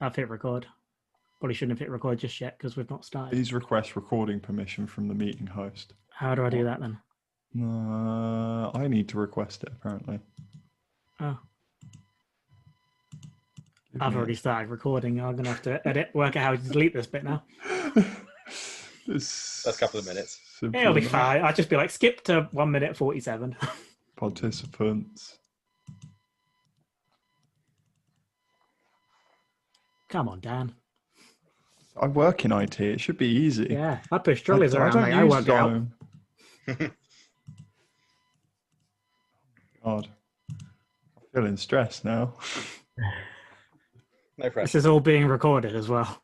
I've hit record. Probably shouldn't have hit record just yet because we've not started. Please request recording permission from the meeting host. How do I do that then? I need to request it, apparently. Oh. Give I've me already started recording. I'm going to have to work out how to delete this bit now. That's a couple of minutes. It'll be fine. I'll just be like, skip to 1 minute 47. Participants. Come on, Dan. I work in IT. It should be easy. Yeah, I push trolleys I around. don't Mate. I use work out. Zoom. God. I'm feeling stressed now. No pressure. This is all being recorded as well.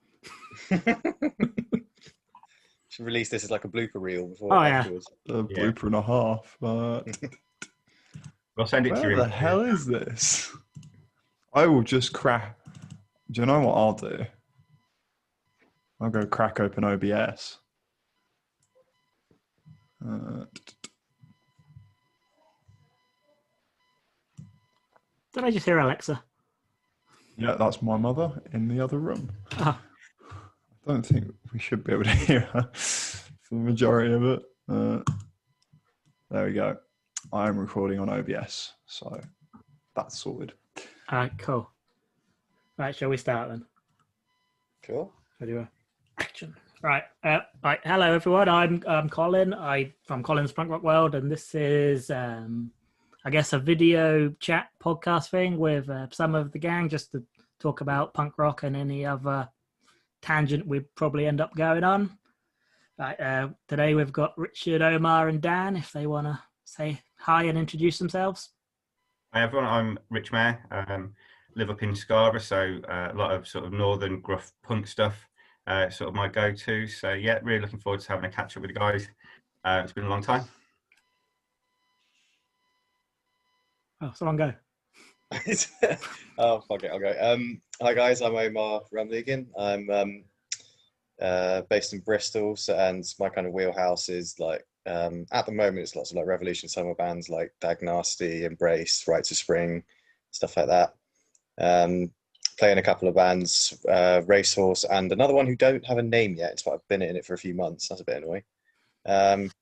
Should release this as like a blooper reel before afterwards. A blooper and a half, but I'll send it to you. where the hell is this? I will just crack. Do you know what I'll do? I'll go crack open OBS. Did I just hear Alexa? Yeah, that's my mother in the other room. Oh. I don't think we should be able to hear her for the majority of it. There we go. I'm recording on OBS, so that's sorted. All right, cool. Right, shall we start then? Cool. Video action. Right. Right. Hello, everyone. I'm Colin. I'm from Colin's Punk Rock World, and this is, I guess, a video chat podcast thing with some of the gang, just to talk about punk rock and any other tangent we probably end up going on. Right. Today we've got Richard, Omar, and Dan. If they want to say hi and introduce themselves. Hi everyone. I'm Rich Mayer. Live up in Scarborough, so a lot of sort of northern gruff punk stuff. Sort of my go-to. So yeah, really looking forward to having a catch up with the guys. It's been a long time. Oh, someone go. Oh, fuck it, I'll go. Hi guys, I'm Omar Ramligan. I'm based in Bristol, and my kind of wheelhouse is like at the moment it's lots of like Revolution summer bands like Dag Nasty, Embrace, Right to Spring, stuff like that. Playing a couple of bands, Racehorse, and another one who don't have a name yet, but I've been in it for a few months. That's a bit annoying.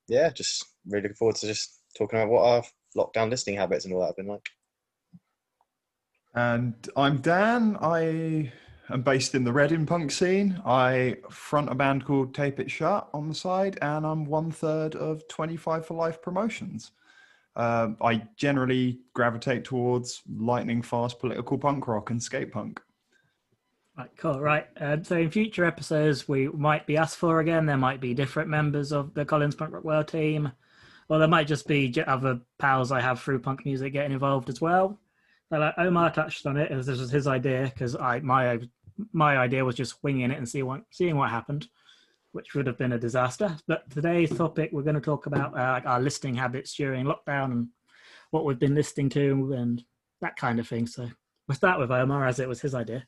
Yeah, just really looking forward to just talking about what our lockdown listening habits and all that have been like. And I'm Dan. I am based in the Reading punk scene. I front a band called Tape It Shut on the side, and I'm 1/3 of 25 for Life promotions. I generally gravitate towards lightning fast political punk rock and skate punk. Right, cool. Right. So in future episodes, we might be asked for again. There might be different members of the Colin's Punk Rock World team. Or there might just be other pals I have through punk music getting involved as well. So, like, Omar touched on it as this was his idea, because my idea was just winging it and seeing what happened, which would have been a disaster. But today's topic, we're going to talk about our listening habits during lockdown and what we've been listening to and that kind of thing. So we'll start with Omar, as it was his idea.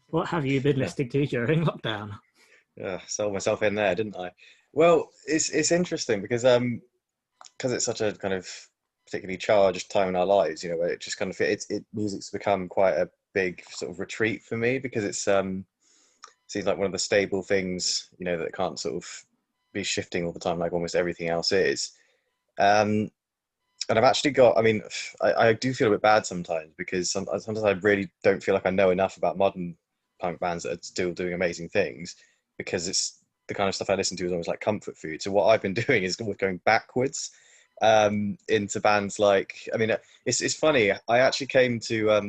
What have you been listening to during lockdown? Yeah, sold myself in there, didn't I? Well, it's interesting because it's such a kind of particularly charged time in our lives, you know, where it just kind of music's become quite a big sort of retreat for me, because it seems like one of the stable things, you know, that can't sort of be shifting all the time like almost everything else is. And I've actually got, I mean, I do feel a bit bad sometimes, because sometimes I really don't feel like I know enough about modern punk bands that are still doing amazing things, because it's the kind of stuff I listen to is almost like comfort food. So what I've been doing is going backwards into bands like, I mean, it's funny, I actually came to a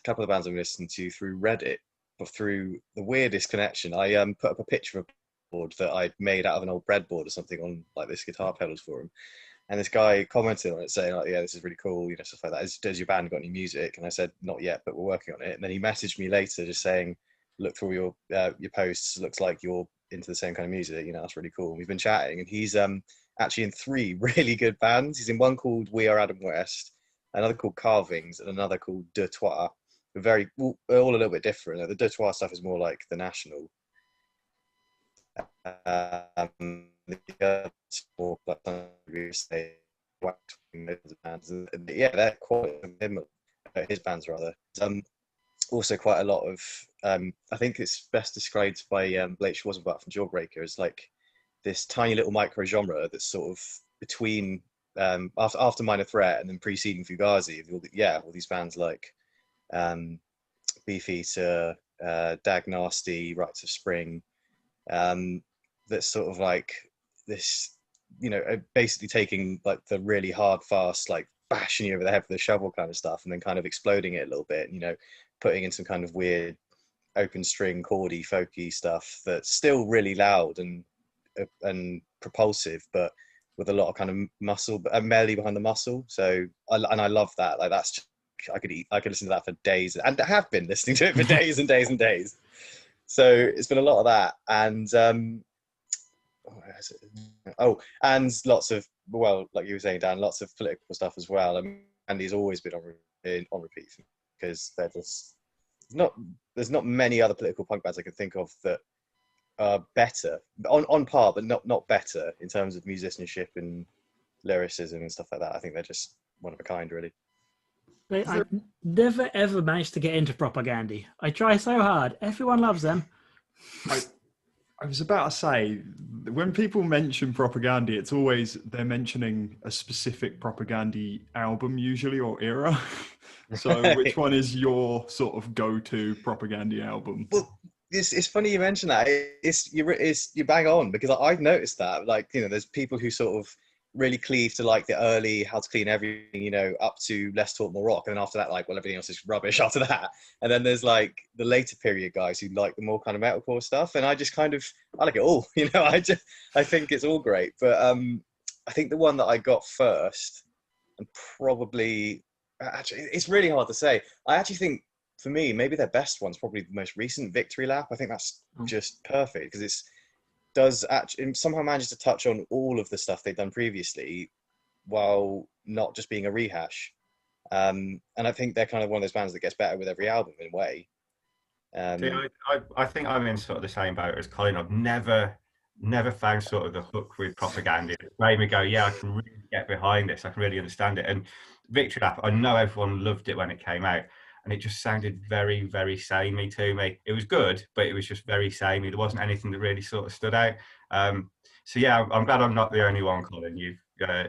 couple of bands I've listened to through Reddit, but through the weirdest connection. I put up a picture of a board that I'd made out of an old breadboard or something on like this guitar pedals forum. And this guy commented on it saying, like, yeah, this is really cool, you know, stuff like that. Does your band got any music? And I said, not yet, but we're working on it. And then he messaged me later just saying, look through your posts, looks like you're into the same kind of music, you know, that's really cool. And we've been chatting, and he's actually in 3 really good bands. He's in one called We Are Adam West, another called Carvings, and another called De Trois. They're all a little bit different. The De Trois stuff is more like the National. Yeah, they're quite his bands rather. also quite a lot of I think it's best described by Blake Schwarzenbach from Jawbreaker as like this tiny little micro genre that's sort of between after Minor Threat and then preceding Fugazi. All these bands like Beefeater, Dag Nasty, Rites of Spring, that's sort of like this, basically taking like the really hard, fast, like bashing you over the head with a shovel kind of stuff, and then kind of exploding it a little bit, putting in some kind of weird open string, chordy, folky stuff that's still really loud and propulsive, but with a lot of kind of muscle, a melody behind the muscle. So, I love that. Like that's just, I could listen to that for days, and I have been listening to it for days and days and days. So it's been a lot of that, and and lots of, well, like you were saying, Dan, lots of political stuff as well. I mean, Andy's always been on repeat because there's not many other political punk bands I can think of that are better, on par, but not better in terms of musicianship and lyricism and stuff like that. I think they're just one of a kind, really. I never ever managed to get into Propaganda. I try so hard. Everyone loves them. I was about to say, when people mention Propaganda, it's always they're mentioning a specific Propaganda album, usually, or era. So which one is your sort of go-to Propaganda album? Well, it's funny you mention that. You bang on, because I've noticed that. Like, there's people who sort of really cleave to like the early How to Clean Everything, up to Less Talk More Rock, and then after that, like, well, everything else is rubbish after that. And then there's like the later period guys who like the more kind of metalcore stuff, and I like it all. I think it's all great. But I think the one that I got first, and probably, actually, it's really hard to say. I actually think, for me, maybe their best one's probably the most recent, Victory Lap. I think that's just perfect, because it does actually somehow manages to touch on all of the stuff they've done previously while not just being a rehash. And I think they're kind of one of those bands that gets better with every album in a way. I think I'm in sort of the same boat as Colin. I've never found sort of the hook with Propaganda. It made me go, yeah, I can really get behind this. I can really understand it. And Victory Lap, I know everyone loved it when it came out, and it just sounded very, very samey to me. It was good, but it was just very samey. There wasn't anything that really sort of stood out. So yeah, I'm glad I'm not the only one, Colin. You've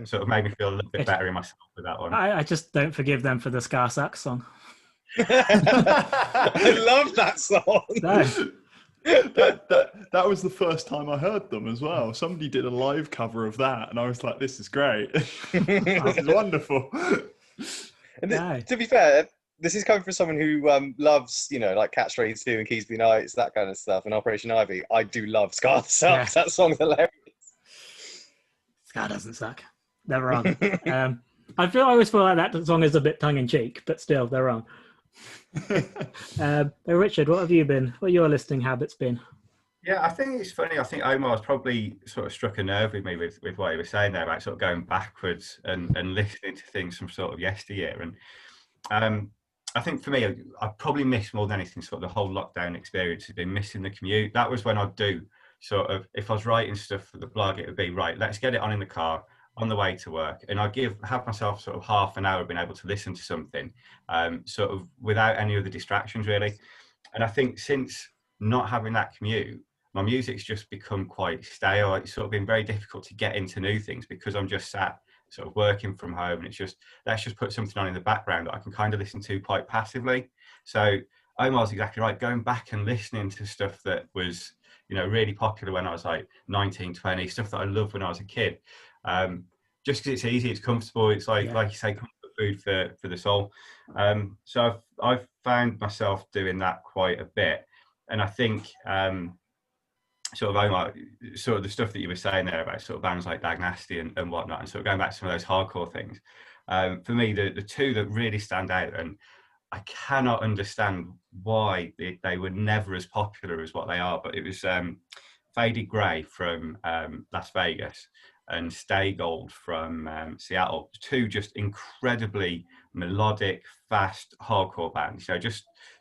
sort of made me feel a little bit better in myself with that one. I just don't forgive them for the Scar Sax song. I love that song. No. That was the first time I heard them as well. Somebody did a live cover of that, and I was like, this is great. This is wonderful. And to be fair, this is coming from someone who loves, like Catchphrase 2 and Keys Be Nights, that kind of stuff, and Operation Ivy. I do love Scar Sucks. Yeah. That song's hilarious. Scar doesn't suck. They're wrong. I always feel like that song is a bit tongue-in-cheek, but still, they're wrong. Richard, what are your listening habits been? Yeah, I think it's funny. I think Omar's probably sort of struck a nerve with me with what he was saying there about sort of going backwards and listening to things from sort of yesteryear. And I think for me, I probably missed more than anything sort of the whole lockdown experience has been missing the commute. That was when I'd do sort of, if I was writing stuff for the blog, it would be, right, let's get it on in the car on the way to work. And I'd have myself sort of half an hour being able to listen to something sort of without any other distractions really. And I think since not having that commute, my music's just become quite stale. It's sort of been very difficult to get into new things because I'm just sat sort of working from home, and it's just, let's just put something on in the background that I can kind of listen to quite passively. So Omar's exactly right. Going back and listening to stuff that was, really popular when I was like 19, 20, stuff that I loved when I was a kid. Just because it's easy, it's comfortable. It's like you say, comfort food for the soul. So I've found myself doing that quite a bit. And I think sort of Omar, sort of the stuff that you were saying there about sort of bands like Dag Nasty and whatnot, and sort of going back to some of those hardcore things. For me, the two that really stand out, and I cannot understand why they were never as popular as what they are, but it was Faded Grey from Las Vegas and Stay Gold from Seattle. Two just incredibly melodic, fast, hardcore bands.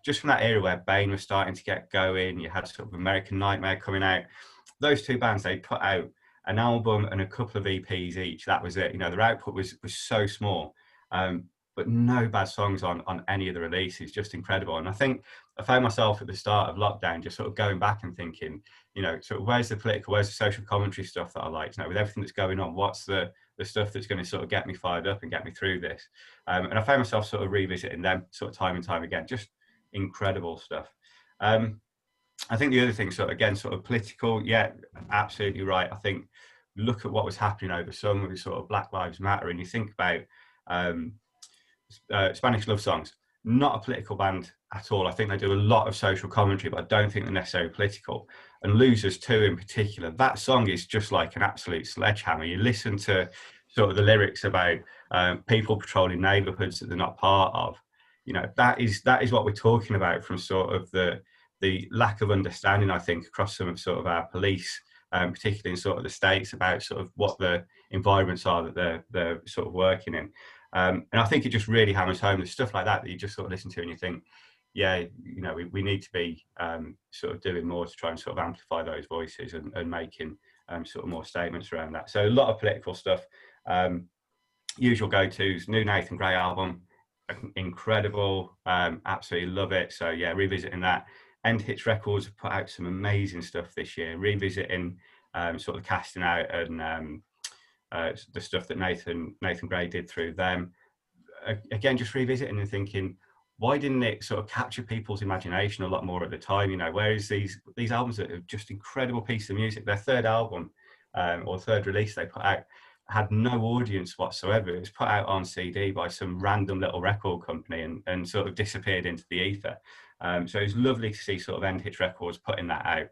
Just from that era where Bane was starting to get going, you had sort of American Nightmare coming out. Those two bands, they put out an album and a couple of EPs each. That was it. Their output was so small. but no bad songs on any of the releases. Just incredible. And I think I found myself at the start of lockdown just sort of going back and thinking, you know, sort of where's the political, where's the social commentary stuff that I like? You know, with everything that's going on, what's the stuff that's going to sort of get me fired up and get me through this? And I found myself sort of revisiting them sort of time and time again. Just incredible stuff. I think the other thing, sort of, again, sort of political, yeah, absolutely right. I think look at what was happening over summer with sort of Black Lives Matter, and you think about Spanish Love Songs, not a political band at all. I think they do a lot of social commentary, but I don't think they're necessarily political. And Losers 2 in particular, that song is just like an absolute sledgehammer. You listen to sort of the lyrics about people patrolling neighbourhoods that they're not part of. You know, that is what we're talking about, from sort of the lack of understanding, I think, across some of sort of our police, particularly in sort of the States, about sort of what the environments are that they're sort of working in. And I think it just really hammers home the stuff like that you just sort of listen to and you think, yeah, you know, we need to be sort of doing more to try and sort of amplify those voices and making sort of more statements around that. So a lot of political stuff. Usual go-tos, new Nathan Gray album, incredible, absolutely love it. So yeah, revisiting that. End Hits Records have put out some amazing stuff this year, revisiting sort of casting out and the stuff that Nathan Gray did through them. Again, just revisiting and thinking, why didn't it sort of capture people's imagination a lot more at the time? You know, whereas these albums that are just incredible pieces of music, their third album or third release they put out had no audience whatsoever. It was put out on CD by some random little record company and sort of disappeared into the ether. So it was lovely to see sort of End Hits Records putting that out.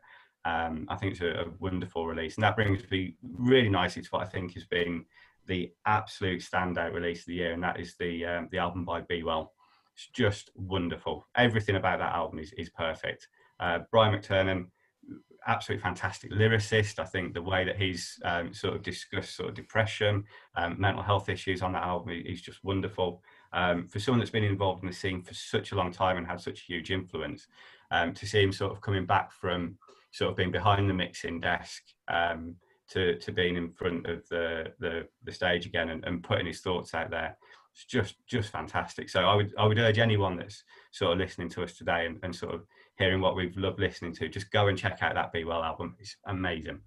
I think it's a wonderful release, and that brings me really nicely to what I think has been the absolute standout release of the year, and that is the album by Be Well. It's just wonderful. Everything about that album is perfect. Brian McTernan, absolutely fantastic lyricist. I think the way that he's sort of discussed sort of depression, mental health issues on that album is just wonderful. For someone that's been involved in the scene for such a long time and had such a huge influence, to see him sort of coming back from sort of being behind the mixing desk to being in front of the stage again and putting his thoughts out there, it's just fantastic. So I would urge anyone that's sort of listening to us today and sort of hearing what we've loved listening to, just go and check out that Be Well album. It's amazing.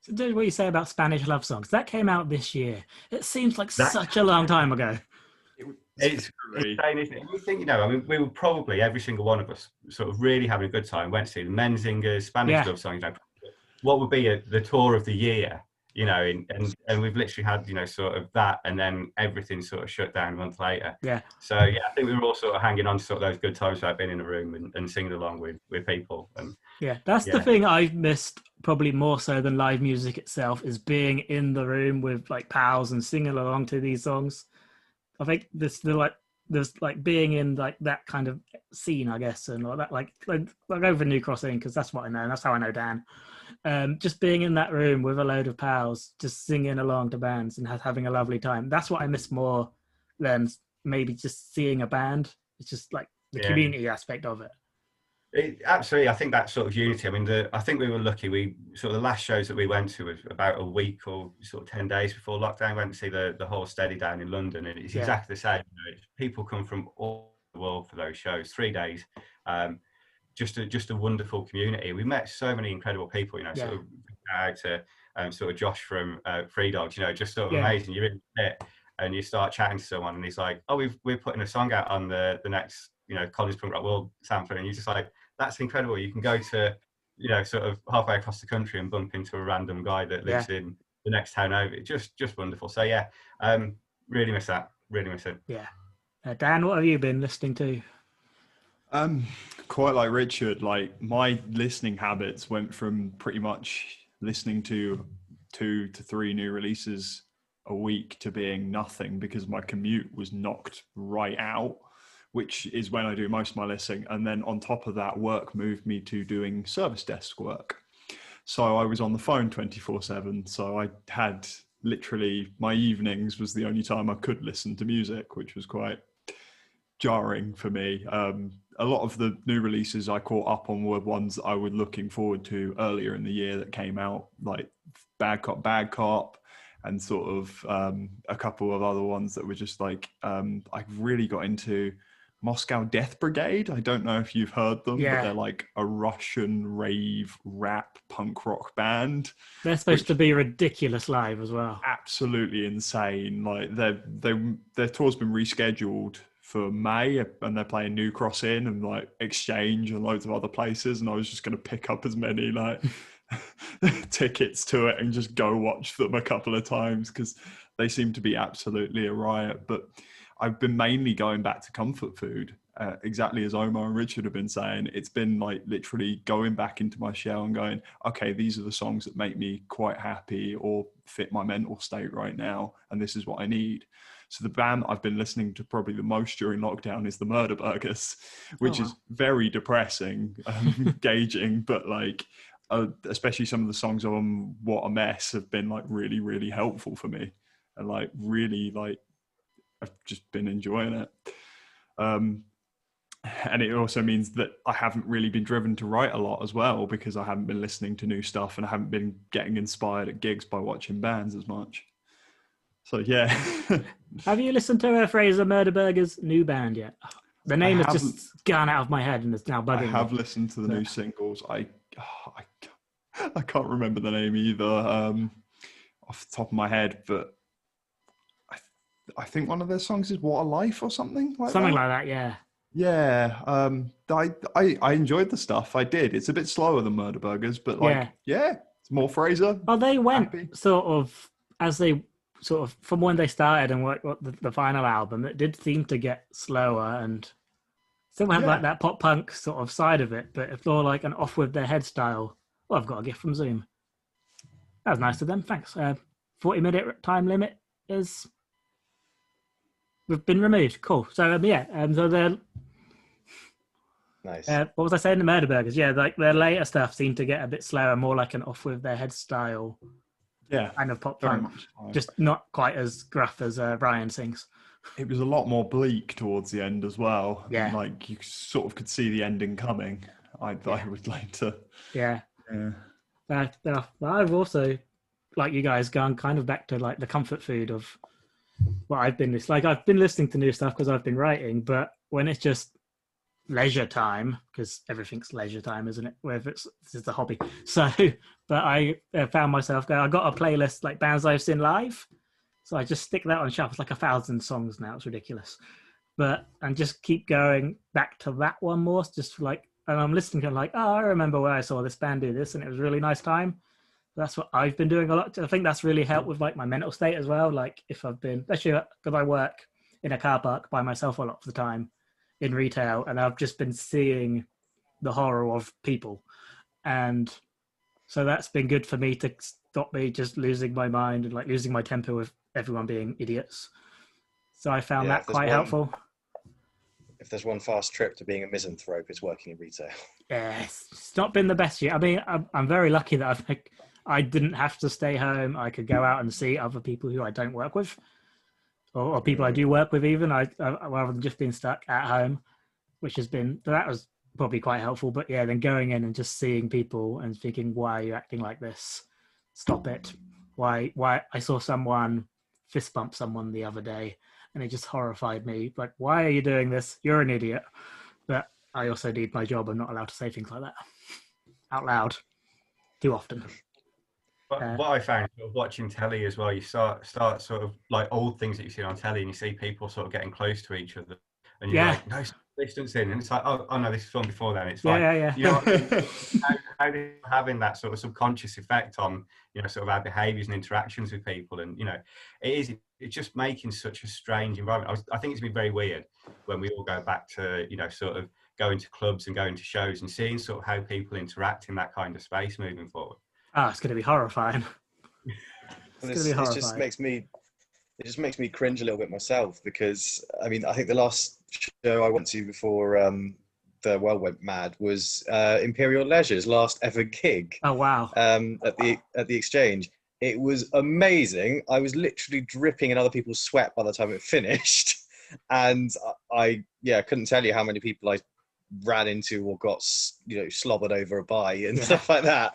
So what you say about Spanish Love Songs, that came out this year. It seems like such a long time ago. It's insane, isn't it? You think, you know, I mean, we were probably, every single one of us, sort of really having a good time. Went to see the Menzingers, Spanish Love Songs. You know, what would be the tour of the year? You know, and we've literally had, you know, sort of that, and then everything sort of shut down a month later. Yeah. So yeah, I think we were all sort of hanging on to sort of those good times about being in a room and singing along with people. And that's the thing I've missed probably more so than live music itself, is being in the room with like pals and singing along to these songs. I think there's like being in like that kind of scene, I guess, and all that, like over New Crossing, because that's what I know, and that's how I know Dan. Just being in that room with a load of pals, just singing along to bands and having a lovely time. That's what I miss more than maybe just seeing a band. It's just like the community aspect of it. Absolutely, I think that sort of unity. I mean, I think we were lucky. We sort of the last shows that we went to was about a week or sort of 10 days before lockdown. Went to see the whole Steady down in London, and it's exactly the same. You know, people come from all the world for those shows. 3 days, just a wonderful community. We met so many incredible people. You know, sort of out to sort of Josh from Free Dogs. You know, just sort of amazing. You're in the pit and you start chatting to someone, and he's like, "Oh, we're putting a song out on the next, you know, Colin's Punk Rock World sampler," and you're just like, that's incredible. You can go to, you know, sort of halfway across the country and bump into a random guy that lives in the next town over. Just wonderful. So yeah, really miss that. Really miss it. Yeah. Dan, what have you been listening to? Quite like Richard, like my listening habits went from pretty much listening to 2 to 3 new releases a week to being nothing, because my commute was knocked right out, which is when I do most of my listening. And then on top of that, work moved me to doing service desk work. So I was on the phone 24/7. So I had literally, my evenings was the only time I could listen to music, which was quite jarring for me. A lot of the new releases I caught up on were ones that I was looking forward to earlier in the year that came out, like Bad Cop, and sort of a couple of other ones that were just like, I really got into Moscow Death Brigade. I don't know if you've heard them, but Yeah. they're like a Russian rave rap punk rock band. They're supposed which to be ridiculous live as well. absolutely insane. Like their tour's been rescheduled for May, and they're playing New Cross Inn and like Exchange and loads of other places. And I was just going to pick up as many like tickets to it and just go watch them a couple of times because they seem to be absolutely a riot. But I've been mainly going back to comfort food, exactly as Omar and Richard have been saying. It's been like literally going back into my shell and going, okay, these are the songs that make me quite happy or fit my mental state right now, and this is what I need. So the band I've been listening to probably the most during lockdown is the Murder Burgers, which is very depressing, gauging, but like, especially some of the songs on What a Mess have been like really, really helpful for me, and like really like I've just been enjoying it. And it also means that I haven't really been driven to write a lot as well, because I haven't been listening to new stuff and I haven't been getting inspired at gigs by watching bands as much. So yeah. Have you listened to Fraser Murder Burger's new band yet? The name has just gone out of my head and it's now bugging me. I have listened to the new singles. I can't remember the name either off the top of my head, but I think one of their songs is What a Life or something like that, yeah. Yeah, I enjoyed the stuff. I did. It's a bit slower than Murder Burgers, but like, yeah it's more Fraser. Well, they went sort of, as they sort of, from when they started and what the final album, it did seem to get slower and still have like that pop punk sort of side of it, but it's more like an off with their head style. Well, I've got a gift from Zoom. That was nice of them. Thanks. 40-minute time limit we've been removed. Cool. So so they're nice. What was I saying? The Murder Burgers. Yeah, like their later stuff seemed to get a bit slower, more like an off with their head style. Yeah, kind of pop punk. Just not quite as gruff as Brian sings. It was a lot more bleak towards the end as well. Yeah, like you sort of could see the ending coming. I would like to. Yeah. I've also, like you guys, gone kind of back to like the comfort food of what I've been listening. Like I've been listening to new stuff because I've been writing, but when it's just leisure time, because everything's leisure time, isn't it? Whether this is a hobby. So, but I found myself going, I got a playlist like bands I've seen live. So I just stick that on shuffle. It's like 1,000 songs now. It's ridiculous. And just keep going back to that one more, just like, and I'm listening to like, oh, I remember where I saw this band do this and it was a really nice time. That's what I've been doing a lot. I think that's really helped with like my mental state as well. Like if I've been, especially because I work in a car park by myself a lot of the time in retail, and I've just been seeing the horror of people. And so that's been good for me to stop me just losing my mind and like losing my temper with everyone being idiots. So I found that quite helpful. If there's one fast trip to being a misanthrope, it's working in retail. Yeah, it's not been the best year. I mean, I'm very lucky that I didn't have to stay home. I could go out and see other people who I don't work with, or people I do work with even, rather than just being stuck at home, that was probably quite helpful. But yeah, then going in and just seeing people and thinking, why are you acting like this? Stop it. Why I saw someone fist bump someone the other day and it just horrified me. Like, why are you doing this? You're an idiot. But I also need my job. I'm not allowed to say things like that out loud too often. But what I found watching telly as well, you start sort of like old things that you see on telly, and you see people sort of getting close to each other, and you're like, no, distancing, and it's like, oh no, this is filmed before then. It's like, you know, how they're having that sort of subconscious effect on, you know, sort of our behaviours and interactions with people, and you know, it's just making such a strange environment. I think it's been very weird when we all go back to, you know, sort of going to clubs and going to shows and seeing sort of how people interact in that kind of space moving forward. It's going to be horrifying. It just makes me cringe a little bit myself, because I mean, I think the last show I went to before the world went mad was Imperial Leisure's last ever gig. Oh wow! At the Exchange, it was amazing. I was literally dripping in other people's sweat by the time it finished, and I couldn't tell you how many people I ran into or got, you know, slobbered over a bye and stuff like that.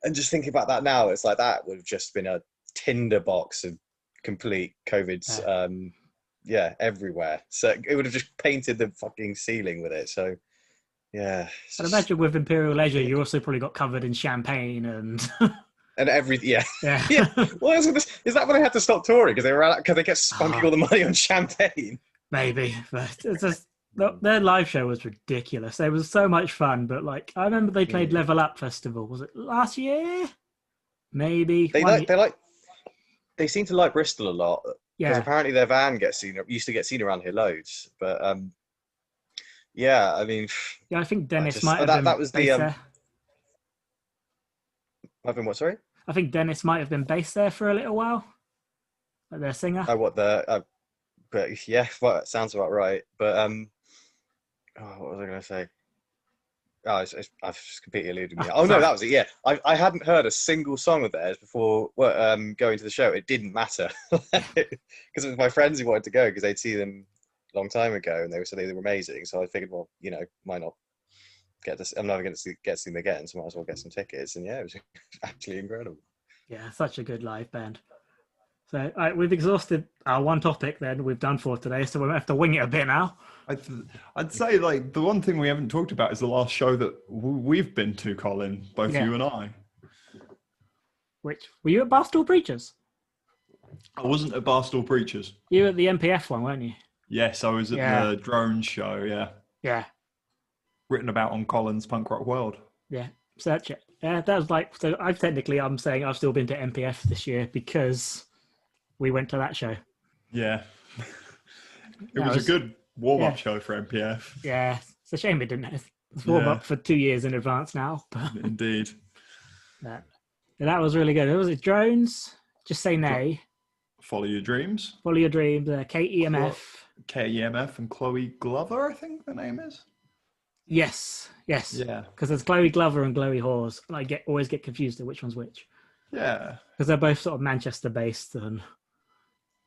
And just thinking about that now, it's like that would have just been a tinderbox of complete COVID's everywhere. So it would have just painted the fucking ceiling with it. So yeah. I'd imagine with Imperial Leisure, you also probably got covered in champagne and and everything. Yeah. yeah. Yeah. Well, is that when they had to stop touring because they kept spunking all the money on champagne? Maybe, but it's just their live show was ridiculous. It was so much fun, but like I remember they played Level Up Festival. Was it last year? Maybe they seem to like Bristol a lot. Because Yeah, apparently their van used to get seen around here loads. But yeah, I mean, yeah. I think Dennis might have been that was based there. I've been what? Sorry. I think Dennis might have been based there for a little while, like their singer. Oh, what the? But yeah, well, it sounds about right. But what was I going to say? Oh, I've just completely eluded me. Oh no, sorry. that was it. Yeah, I hadn't heard a single song of theirs before going to the show. It didn't matter because it was my friends who wanted to go because they'd seen them a long time ago and they were amazing. So I figured, well, why not get this? I'm never going to get to see them again, so I might as well get some tickets. And yeah, it was actually incredible. Yeah, such a good live band. So all right, we've exhausted our one topic. Then we've done for today, so we'll have to wing it a bit now. I'd say like the one thing we haven't talked about is the last show that we've been to, Colin, both you and I. Which were you at Barstool Preachers? I wasn't at Barstool Preachers. You were at the MPF one, weren't you? Yes, I was at the drone show. Yeah. Yeah. Written about on Colin's Punk Rock World. Yeah. Search it. Yeah, that was like so. I'm saying I've still been to MPF this year because we went to that show. Yeah. It was a good warm-up show for MPF. Yeah, it's a shame it didn't. It's warm up for 2 years in advance now. But Indeed. that was really good. Was it Drones? Just Say Nay. Follow Your Dreams. Follow Your Dreams. KEMF. KEMF and Chloe Glover, I think the name is. Yes. Yeah. Because there's Chloe Glover and Chloe Hawes, and I always get confused at which one's which. Yeah. Because they're both sort of Manchester based, and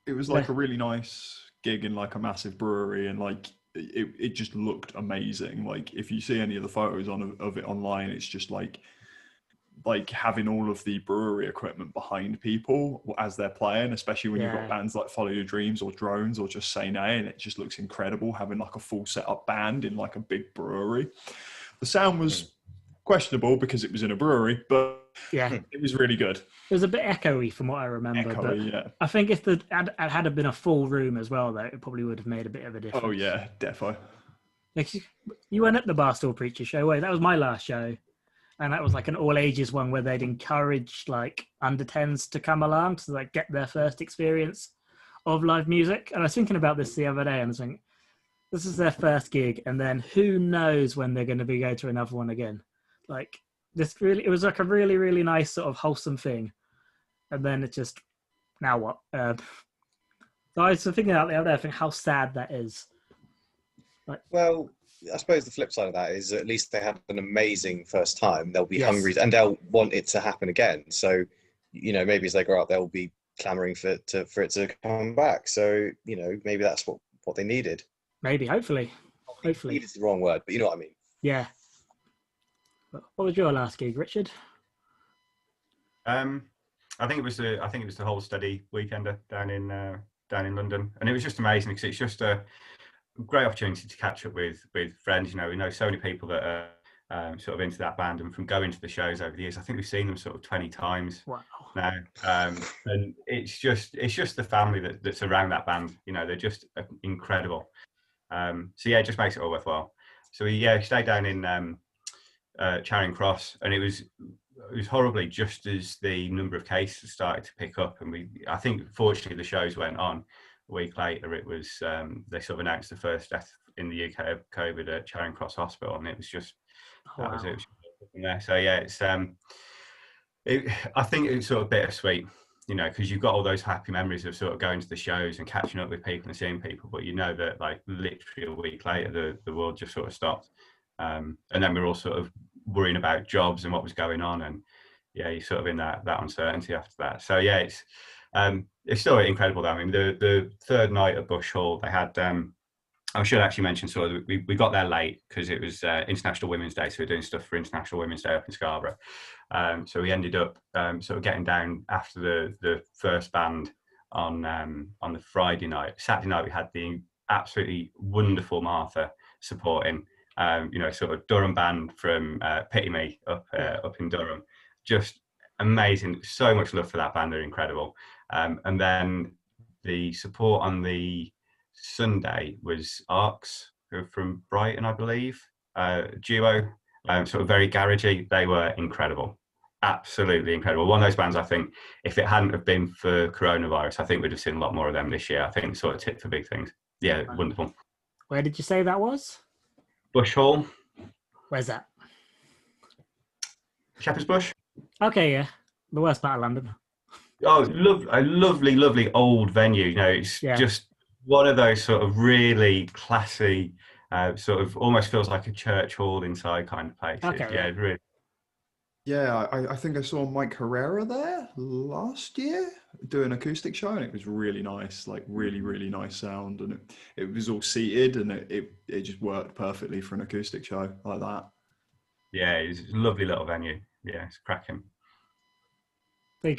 it was like a really nice gig in like a massive brewery, and like it just looked amazing. Like if you see any of the photos of it online, it's just like having all of the brewery equipment behind people as they're playing, especially when you've got bands like Follow Your Dreams or Drones or Just Say Nay, and it just looks incredible having like a full setup band in like a big brewery. The sound was questionable because it was in a brewery, but it was really good. It was a bit echoey from what I remember. I think if it had been a full room as well, though, it probably would have made a bit of a difference. Oh yeah, defo. Like, you went at the Barstool Preacher show. Wait, that was my last show. And that was like an all ages one where they'd encouraged like under 10s to come along to like get their first experience of live music. And I was thinking about this the other day and I was thinking, this is their first gig, and then who knows when they're going to be going to another one again. Like it was like a really, really nice sort of wholesome thing. And then it just, now what? So I was thinking out the other day, I think how sad that is. Like, well, I suppose the flip side of that is at least they had an amazing first time. They'll be hungry and they'll want it to happen again. So, maybe as they grow up, they'll be clamoring for it to come back. So, maybe that's what they needed. Maybe, hopefully. Need is the wrong word, but you know what I mean. Yeah. What was your last gig, Richard? I think it was the whole steady weekender down in London, and it was just amazing because it's just a great opportunity to catch up with friends. We know so many people that are sort of into that band, and from going to the shows over the years, I think we've seen them sort of 20 times now. And it's just the family that's around that band. They're just incredible. So yeah, it just makes it all worthwhile. So we stayed down in Charing Cross, and it was horribly just as the number of cases started to pick up, and I think fortunately the shows went on. A week later, it was they sort of announced the first death in the UK of COVID at Charing Cross Hospital, and it was just that was it. From there. So yeah, it's I think it's sort of bittersweet, because you've got all those happy memories of sort of going to the shows and catching up with people and seeing people, but that like literally a week later the world just sort of stopped, and then we're all sort of worrying about jobs and what was going on, and you're sort of in that uncertainty after that. So yeah, it's still incredible though. I mean, the third night at Bush Hall, they had I should actually mention sort of we got there late because it was International Women's Day, so we're doing stuff for International Women's Day up in Scarborough. So we ended up sort of getting down after the first band on the Friday night. Saturday night we had the absolutely wonderful Martha supporting, sort of Durham band from Pity Me up in Durham. Just amazing. So much love for that band. They're incredible. And then the support on the Sunday was Arcs, who are from Brighton, I believe, duo, sort of very garagey. They were incredible, absolutely incredible. One of those bands, I think, if it hadn't have been for coronavirus, I think we'd have seen a lot more of them this year. I think sort of tipped for big things. Yeah, wonderful. Where did you say that was? Bush Hall. Where's that? Shepherd's Bush. Okay, yeah. The worst part of London. Oh, a lovely, lovely old venue. It's just one of those sort of really classy, sort of almost feels like a church hall inside kind of places. Okay, yeah, really. Yeah, I think I saw Mike Herrera there last year do an acoustic show, and it was really nice, like really, really nice sound, and it was all seated, and it just worked perfectly for an acoustic show like that. Yeah, it's a lovely little venue. Yeah, it's cracking. So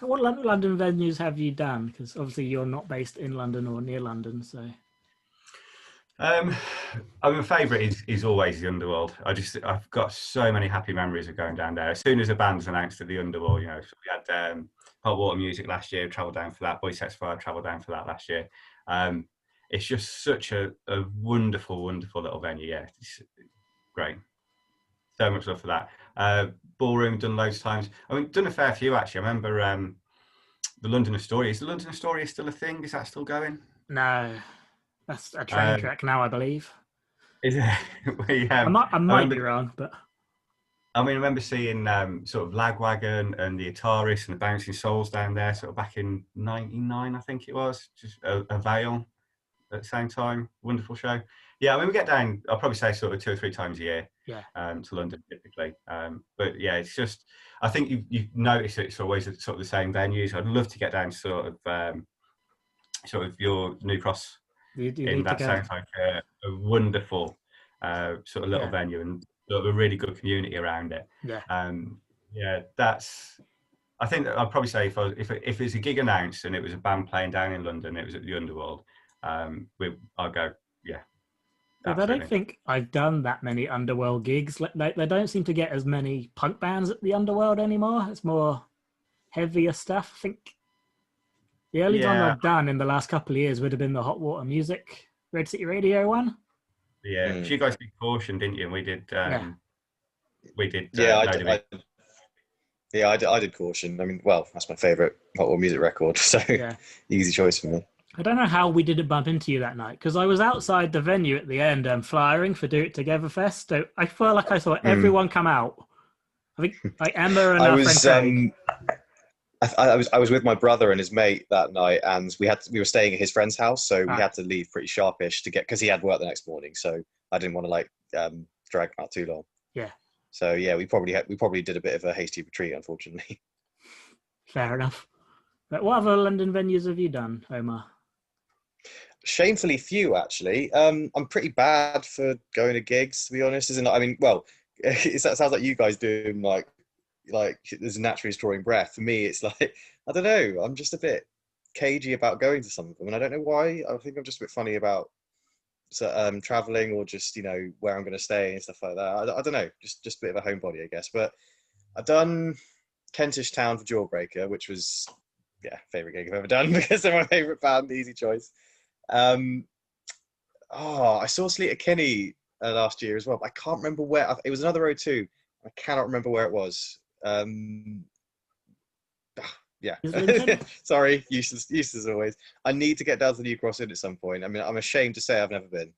what London venues have you done? Because obviously you're not based in London or near London, so. My favourite is always the Underworld. I've got so many happy memories of going down there. As soon as a band's announced at the Underworld, so we had Hot Water Music last year, travelled down for that. Boy Sets Fire, travelled down for that last year. It's just such a wonderful, wonderful little venue. Yeah, it's great. So much love for that. Ballroom, done loads of times. I mean, done a fair few actually. I remember the London Astoria. Is the London Astoria still a thing? Is that still going? No, that's a train track now, I believe. Is it? I might be wrong, but I mean, I remember seeing sort of Lagwagon and the Ataris and the Bouncing Souls down there, sort of back in '99, I think it was. Just a Vale at the same time. Wonderful show. Yeah, I mean, we get down, I'll probably say sort of 2 or 3 times a year to London typically. But yeah, it's just, I think you notice it's always sort of the same venues. I'd love to get down to sort of your New Cross. That sounds like a wonderful sort of little venue and sort of a really good community around it. I think that I'd probably say if it's a gig announced and it was a band playing down in London, it was at the Underworld, I'll go, yeah. I don't think I've done that many Underworld gigs. They don't seem to get as many punk bands at the Underworld anymore. It's more heavier stuff. I think the only one I've done in the last couple of years would have been the Hot Water Music Red City Radio one. Yeah, you guys did Caution, didn't you? And we did. We did. I did Caution. I mean, well, that's my favourite Hot Water Music record, so easy choice for me. I don't know how we didn't bump into you that night, because I was outside the venue at the end flyering for Do It Together Fest. So I felt like I saw everyone come out. I think like Emma and our friend Craig. I was with my brother and his mate that night, and we were staying at his friend's house, so we had to leave pretty sharpish because he had work the next morning. So I didn't want to drag him out too long. Yeah. So yeah, we probably did a bit of a hasty retreat, unfortunately. Fair enough. But what other London venues have you done, Omar? Shamefully few, actually. I'm pretty bad for going to gigs, to be honest. Isn't it? I mean, well, it sounds like you guys do like there's naturally drawing breath. For me, it's like, I don't know, I'm just a bit cagey about going to some of them, and I don't know why. I think I'm just a bit funny about traveling or just where I'm going to stay and stuff like that. I don't know, just a bit of a homebody, I guess. But I've done Kentish Town for Jawbreaker, which was favorite gig I've ever done because they're my favorite band. Easy choice. I saw Sleater Kinney last year as well, but I can't remember where. It was another O2. I cannot remember where it was. Sorry, useless as always. I need to get down to the New Cross Inn at some point. I mean, I'm ashamed to say I've never been.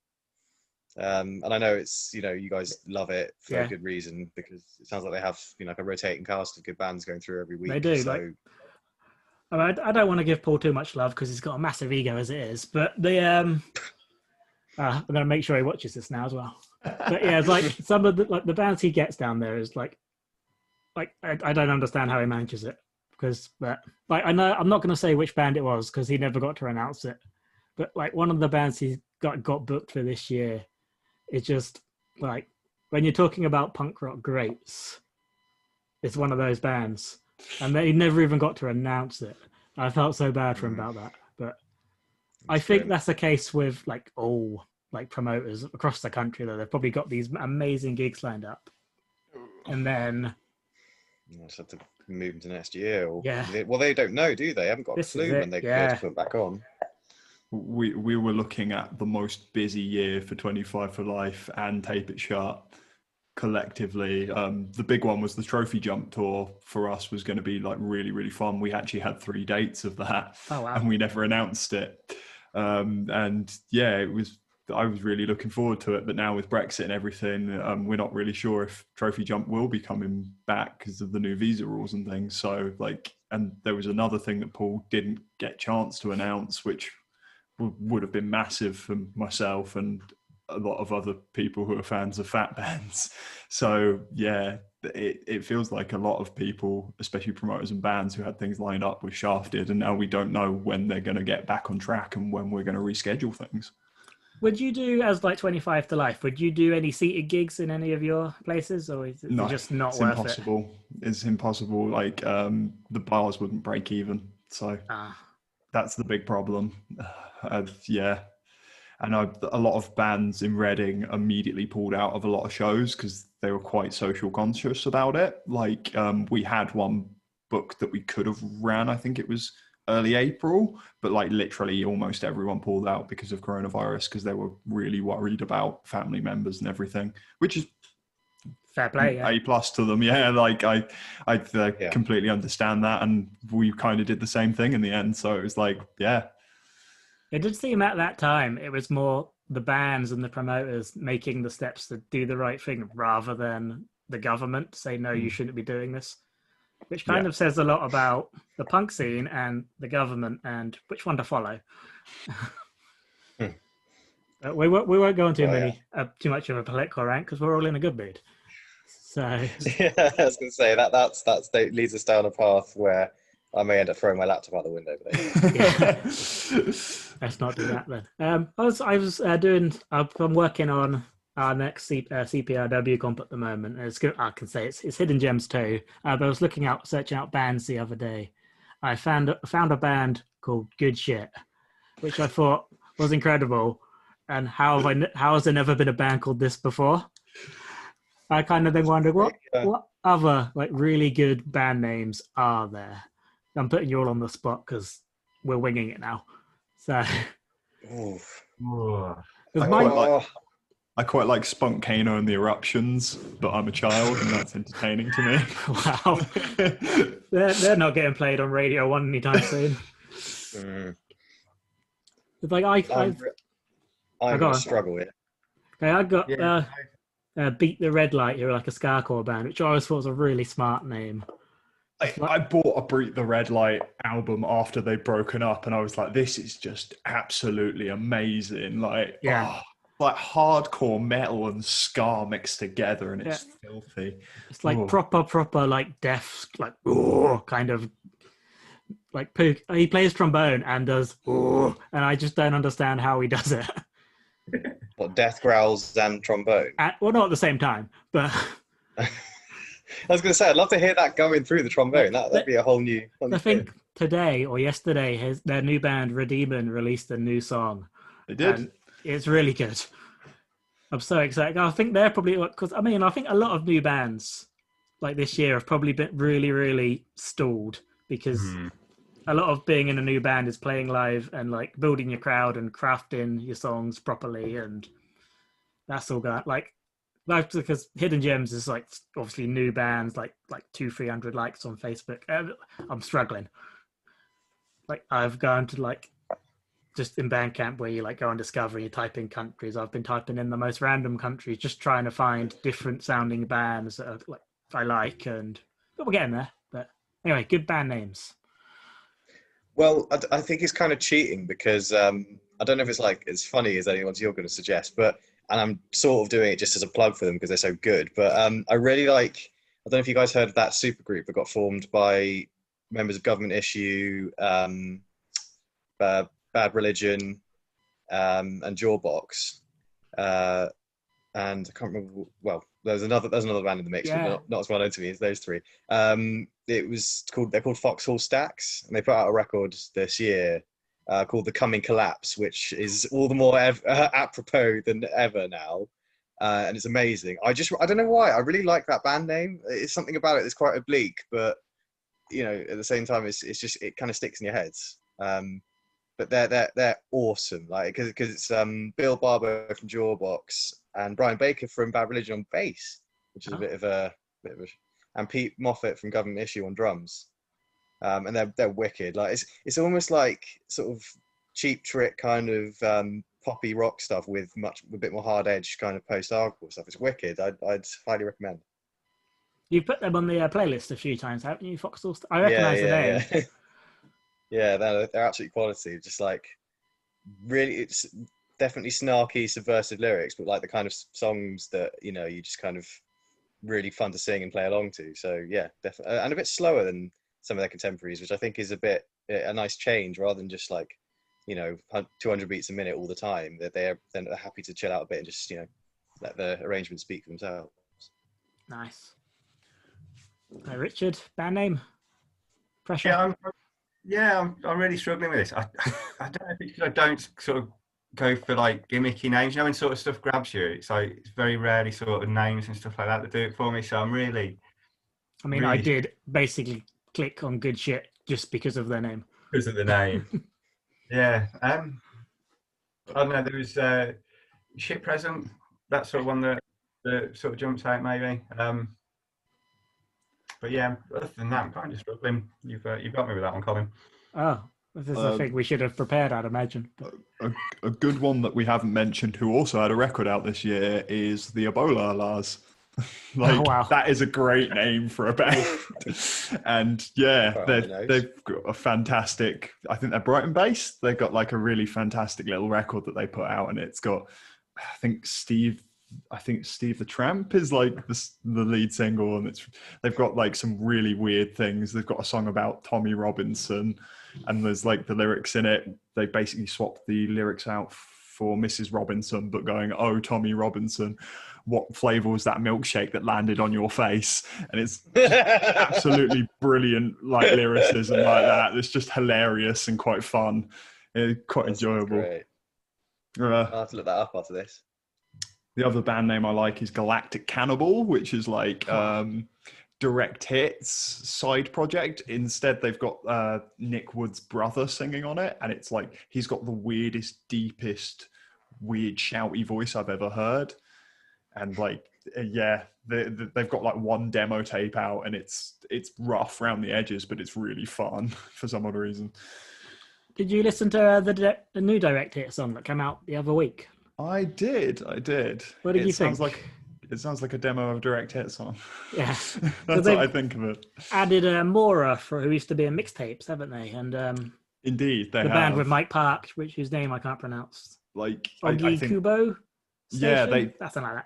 And I know it's, you guys love it for a good reason, because it sounds like they have, like a rotating cast of good bands going through every week. They do. So. I don't want to give Paul too much love because he's got a massive ego as it is, but I'm going to make sure he watches this now as well. But yeah, it's like some of the bands he gets down there is like I don't understand how he manages it, because I know I'm not going to say which band it was because he never got to announce it, but like one of the bands he got booked for this year is just like when you're talking about punk rock greats, it's one of those bands, and they never even got to announce it. I felt so bad for him about that, but I think that's the case with like all like promoters across the country, that they've probably got these amazing gigs lined up, and then just have to move into next year. Or, yeah, well, they don't know, do they? Haven't got a this is clue when it. they're going Yeah, to put back on. We were looking at the most busy year for 25 for Life and Tape It Shut collectively. The big one was the Trophy Jump tour. For us was going to be like really, really fun. We actually had 3 dates of that. Oh, wow. And we never announced it. And yeah, I was really looking forward to it, but now with Brexit and everything, we're not really sure if Trophy Jump will be coming back because of the new visa rules and things. So like, and there was another thing that Paul didn't get a chance to announce, which would have been massive for myself and a lot of other people who are fans of fat bands. So yeah, it feels like a lot of people, especially promoters and bands who had things lined up, were shafted, and now we don't know when they're going to get back on track and when we're going to reschedule things. Would you do, as like 25 to Life, would you do any seated gigs in any of your places, or is it No, just not it's worth impossible. It's impossible. Like the bars wouldn't break even. So that's the big problem. Yeah. And a lot of bands in Reading immediately pulled out of a lot of shows because they were quite social conscious about it. Like we had one book that we could have ran, I think it was early April, but like literally almost everyone pulled out because of coronavirus because they were really worried about family members and everything, which is fair play. Yeah. A+ to them. Yeah, like I completely understand that, and we kind of did the same thing in the end. So it was like, yeah. It did seem at that time it was more the bands and the promoters making the steps to do the right thing rather than the government say, no, you shouldn't be doing this, which kind of says a lot about the punk scene and the government and which one to follow. But we won't go on too much of a political rant because we're all in a good mood. So yeah, I was going to say that leads us down a path where I may end up throwing my laptop out the window. Let's not do that then. I'm working on our next CPRW comp at the moment. It's good. I can say it's Hidden Gems too. But I was searching out bands the other day. I found a band called Good Shit, which I thought was incredible. And how has there never been a band called this before? I kind of then wondered what other like really good band names are there. I'm putting you all on the spot because we're winging it now. So, I quite like Spunkano and the Eruptions, but I'm a child and that's entertaining to me. Wow, they're not getting played on Radio 1 anytime soon. It's like I'm going to struggle here. Okay, I got Beat the Red Light. You're like a Scarcore band, which I always thought was a really smart name. I bought a Beat the Red Light album after they'd broken up, and I was like, "This is just absolutely amazing!" like hardcore metal and ska mixed together, and it's filthy. It's like proper like death, like kind of like Pook. He plays trombone and does and I just don't understand how he does it. What, death growls and trombone? Well, not at the same time, but. I was going to say, I'd love to hear that going through the trombone. That'd be a whole new. I think today or yesterday, their new band Redeemen released a new song. They did. And it's really good. I'm so excited. I think they're probably because I think a lot of new bands like this year have probably been really, really stalled because a lot of being in a new band is playing live and like building your crowd and crafting your songs properly, and that's all got like. Because Hidden Gems is like obviously new bands, like 200-300 likes on Facebook. I'm struggling. Like I've gone to like just in Bandcamp where you like go on Discover and you type in countries. I've been typing in the most random countries, just trying to find different sounding bands that are, like I like, but we're getting there. But anyway, good band names. Well, I think it's kind of cheating because I don't know if it's like as funny as anyone's you're going to suggest, but. And I'm sort of doing it just as a plug for them because they're so good. But I really like, I don't know if you guys heard of that supergroup that got formed by members of Government Issue, Bad Religion, and Jawbox. And I can't remember. Well, there's another band in the mix, Yeah. but not as well known to me as those three. They're called Foxhole Stacks, and they put out a record this year called The Coming Collapse, which is all the more apropos than ever now, and it's amazing. I don't know why I really like that band name. It's something about it that's quite oblique, but at the same time, it kind of sticks in your heads. But they're awesome, like because it's Bill Barber from Jawbox and Brian Baker from Bad Religion on bass, which is a bit of a and Pete Moffat from Government Issue on drums, and they're wicked. Like it's almost like sort of Cheap Trick kind of poppy rock stuff with a bit more hard edge kind of post-hardcore stuff. It's wicked. I'd highly recommend. You've put them on the playlist a few times, haven't you, Foxhole? I recognise the name. Yeah. Yeah, they're absolute quality. Just like really, it's definitely snarky, subversive lyrics, but like the kind of songs that you just kind of really fun to sing and play along to. So yeah, definitely, and a bit slower than some of their contemporaries, which I think is a nice change rather than just like 200 beats a minute all the time. That they're happy to chill out a bit and just let the arrangements speak for themselves. Nice. Richard, band name? Pressure? Yeah, I'm really struggling with this. I don't know if it's because I don't sort of go for like gimmicky names. When sort of stuff grabs you, it's very rarely sort of names and stuff like that do it for me. So I'm really. I did basically click on Good Shit just because of their name. Because of the name. Yeah. I don't know. There was Shit Present. That sort of one that sort of jumps out maybe. But yeah, other than that, I'm kind of struggling. You've got me with that one, Colin. Oh, this is a thing we should have prepared, I'd imagine. A good one that we haven't mentioned, who also had a record out this year, is the Ebola Lars. Wow. That is a great name for a band. And yeah, they've got a fantastic. I think they're Brighton based. They've got like a really fantastic little record that they put out, and it's got, I think Steve the Tramp is like the lead single, and they've got like some really weird things. They've got a song about Tommy Robinson, and there's like the lyrics in it. They basically swapped the lyrics out for Mrs. Robinson, but going, "Oh, Tommy Robinson, what flavour was that milkshake that landed on your face?" And it's absolutely brilliant, like lyricism like that. It's just hilarious and quite fun, quite enjoyable. Great. I'll have to look that up after this. The other band name I like is Galactic Cannibal, which is like Direct Hits side project. Instead, they've got Nick Wood's brother singing on it, and it's like he's got the weirdest, deepest, weird shouty voice I've ever heard. And like, yeah, they've got like one demo tape out, and it's rough around the edges, but it's really fun for some odd reason. Did you listen to the new Direct Hit song that came out the other week? I did. What did you think? It sounds like a demo of a Direct Hit song. Yeah. That's what I think of it. Added Mora, who used to be in Mixtapes, haven't they? And indeed, they the have. band with Mike Park, whose name I can't pronounce. Like I think Kubo Station? Yeah, something like that.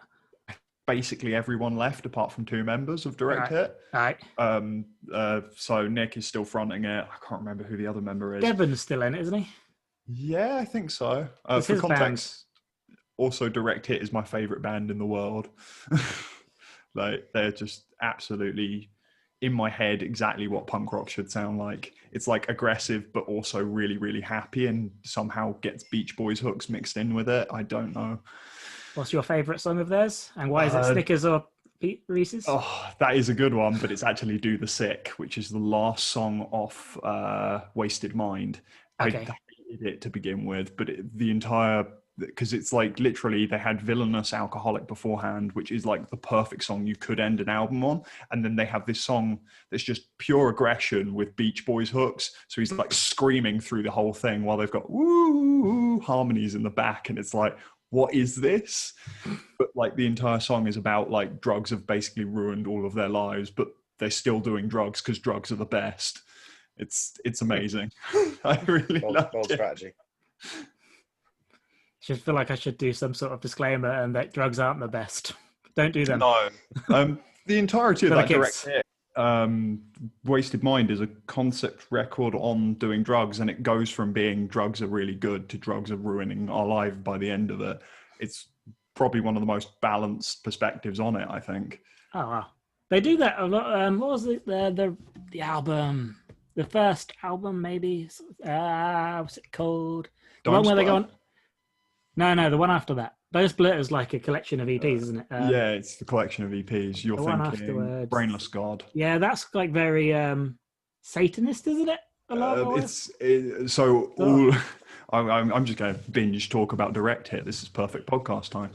Basically everyone left apart from two members of Direct Hit. Right. So Nick is still fronting it. I can't remember who the other member is. Devin's still in it, isn't he? Yeah, I think so. It's for his context, also Direct Hit is my favorite band in the world. Like they're just absolutely in my head exactly what punk rock should sound like. It's like aggressive but also really, really happy, and somehow gets Beach Boys hooks mixed in with it. I don't know. What's your favourite song of theirs? And why is it Snickers or Reese's? Oh, that is a good one, but it's actually Do the Sick, which is the last song off Wasted Mind. Okay. I hated it to begin with, but the entire... Because it's like literally they had Villainous Alcoholic beforehand, which is like the perfect song you could end an album on. And then they have this song that's just pure aggression with Beach Boys hooks. So he's like screaming through the whole thing while they've got woo harmonies in the back. And it's like, what is this? But like the entire song is about like drugs have basically ruined all of their lives, but they're still doing drugs because drugs are the best. It's amazing. I really love it. Strategy. Should feel like I should do some sort of disclaimer and that drugs aren't the best. Don't do them. No. The entirety of that Direct Hit Wasted Mind is a concept record on doing drugs, and it goes from being drugs are really good to drugs are ruining our life by the end of it. It's probably one of the most balanced perspectives on it, I think. Oh wow, they do that a lot. What was it? The album, the first album, maybe. What's it called? The Dome one where they go Splitter? on. No, the one after that. Those Splitters like a collection of EPs, isn't it? Yeah, it's the collection of EPs. You're the one thinking afterwards. Brainless God. Yeah, that's like very Satanist, isn't it? A lot of ways? So all. I'm just going to binge talk about Direct here. This is perfect podcast time.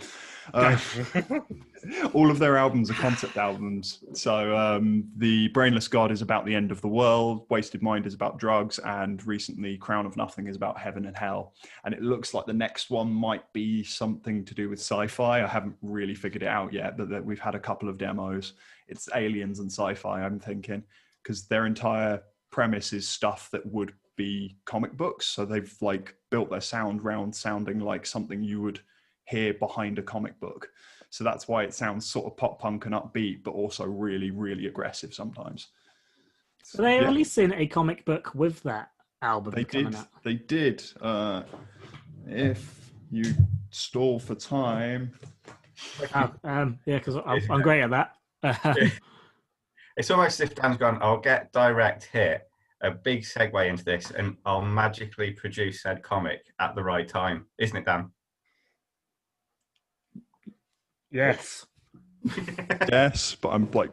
All of their albums are concept albums. So the Brainless God is about the end of the world, Wasted Mind is about drugs, and recently Crown of Nothing is about heaven and hell. And it looks like the next one might be something to do with sci-fi. I haven't really figured it out yet, but we've had a couple of demos. It's aliens and sci-fi, I'm thinking, because their entire premise is stuff that would be comic books. So they've like built their sound around sounding like something you would hear behind a comic book. So that's why it sounds sort of pop punk and upbeat, but also really, really aggressive sometimes. So they're releasing a comic book with that album coming out. They did. If you stall for time. Yeah, because I'm great at that. It's almost as if Dan's gone, I'll get Direct here, a big segue into this, and I'll magically produce said comic at the right time. Isn't it, Dan? Yes. Yes, but I'm like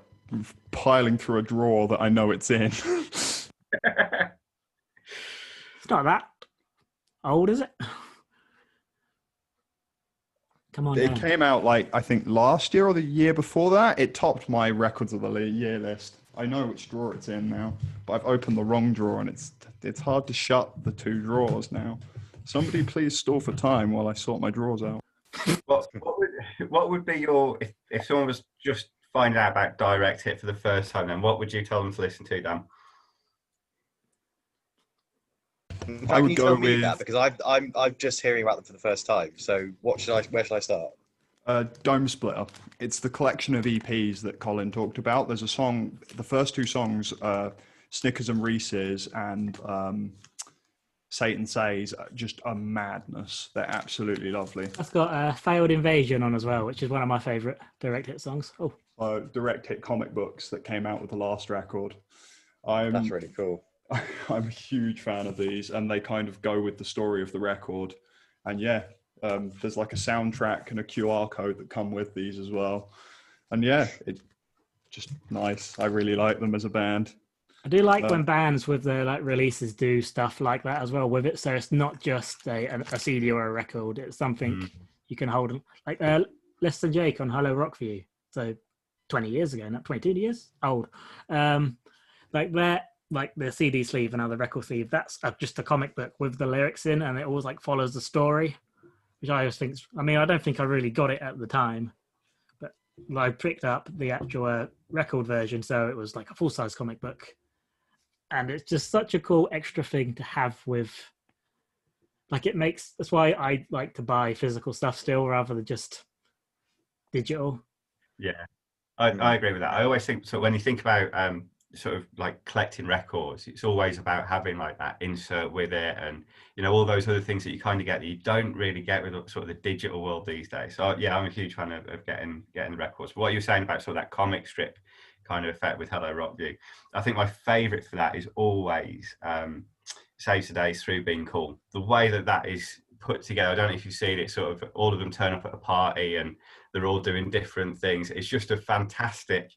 piling through a drawer that I know it's in. It's not that old, is it? Come on. It came out like, I think last year or the year before that. It topped my records of the year list. I know which drawer it's in now, but I've opened the wrong drawer and it's hard to shut the two drawers now. Somebody please stall for time while I sort my drawers out. What would be your, if someone was just finding out about Direct Hit for the first time, then what would you tell them to listen to, Dan? I would go with that, because I'm just hearing about them for the first time. So where should I start? Dome Splitter. It's the collection of EPs that Colin talked about. There's a song, the first two songs, Snickers and Reese's and Satan Says, just a madness. They're absolutely lovely. That's got Failed Invasion on as well, which is one of my favourite Direct Hit songs. Direct Hit comic books that came out with the last record. That's really cool. I'm a huge fan of these, and they kind of go with the story of the record. And yeah, there's like a soundtrack and a QR code that come with these as well. And yeah, it's just nice. I really like them as a band. I do like when bands with their like releases do stuff like that as well with it. So it's not just a CD or a record. It's something you can hold. Like Less Than Jake on Hello Rock For You. So 20 years ago, not 22 years old. Like that. Like the CD sleeve and other record sleeve, that's just a comic book with the lyrics in, and it always like follows the story, which I always think. I mean, I don't think I really got it at the time, but I picked up the actual record version, so it was like a full size comic book, and it's just such a cool extra thing to have with. Like it makes that's why I like to buy physical stuff still rather than just digital. Yeah, I agree with that. I always think so when you think about sort of like collecting records, it's always about having like that insert with it, and you know all those other things that you kind of get that you don't really get with sort of the digital world these days. So yeah, I'm a huge fan of getting the records. But what you're saying about sort of that comic strip kind of effect with Hello Rock View, I think my favourite for that is always Save Today's Through Being Cool. The way that is put together, I don't know if you've seen it, sort of all of them turn up at a party and they're all doing different things. It's just a fantastic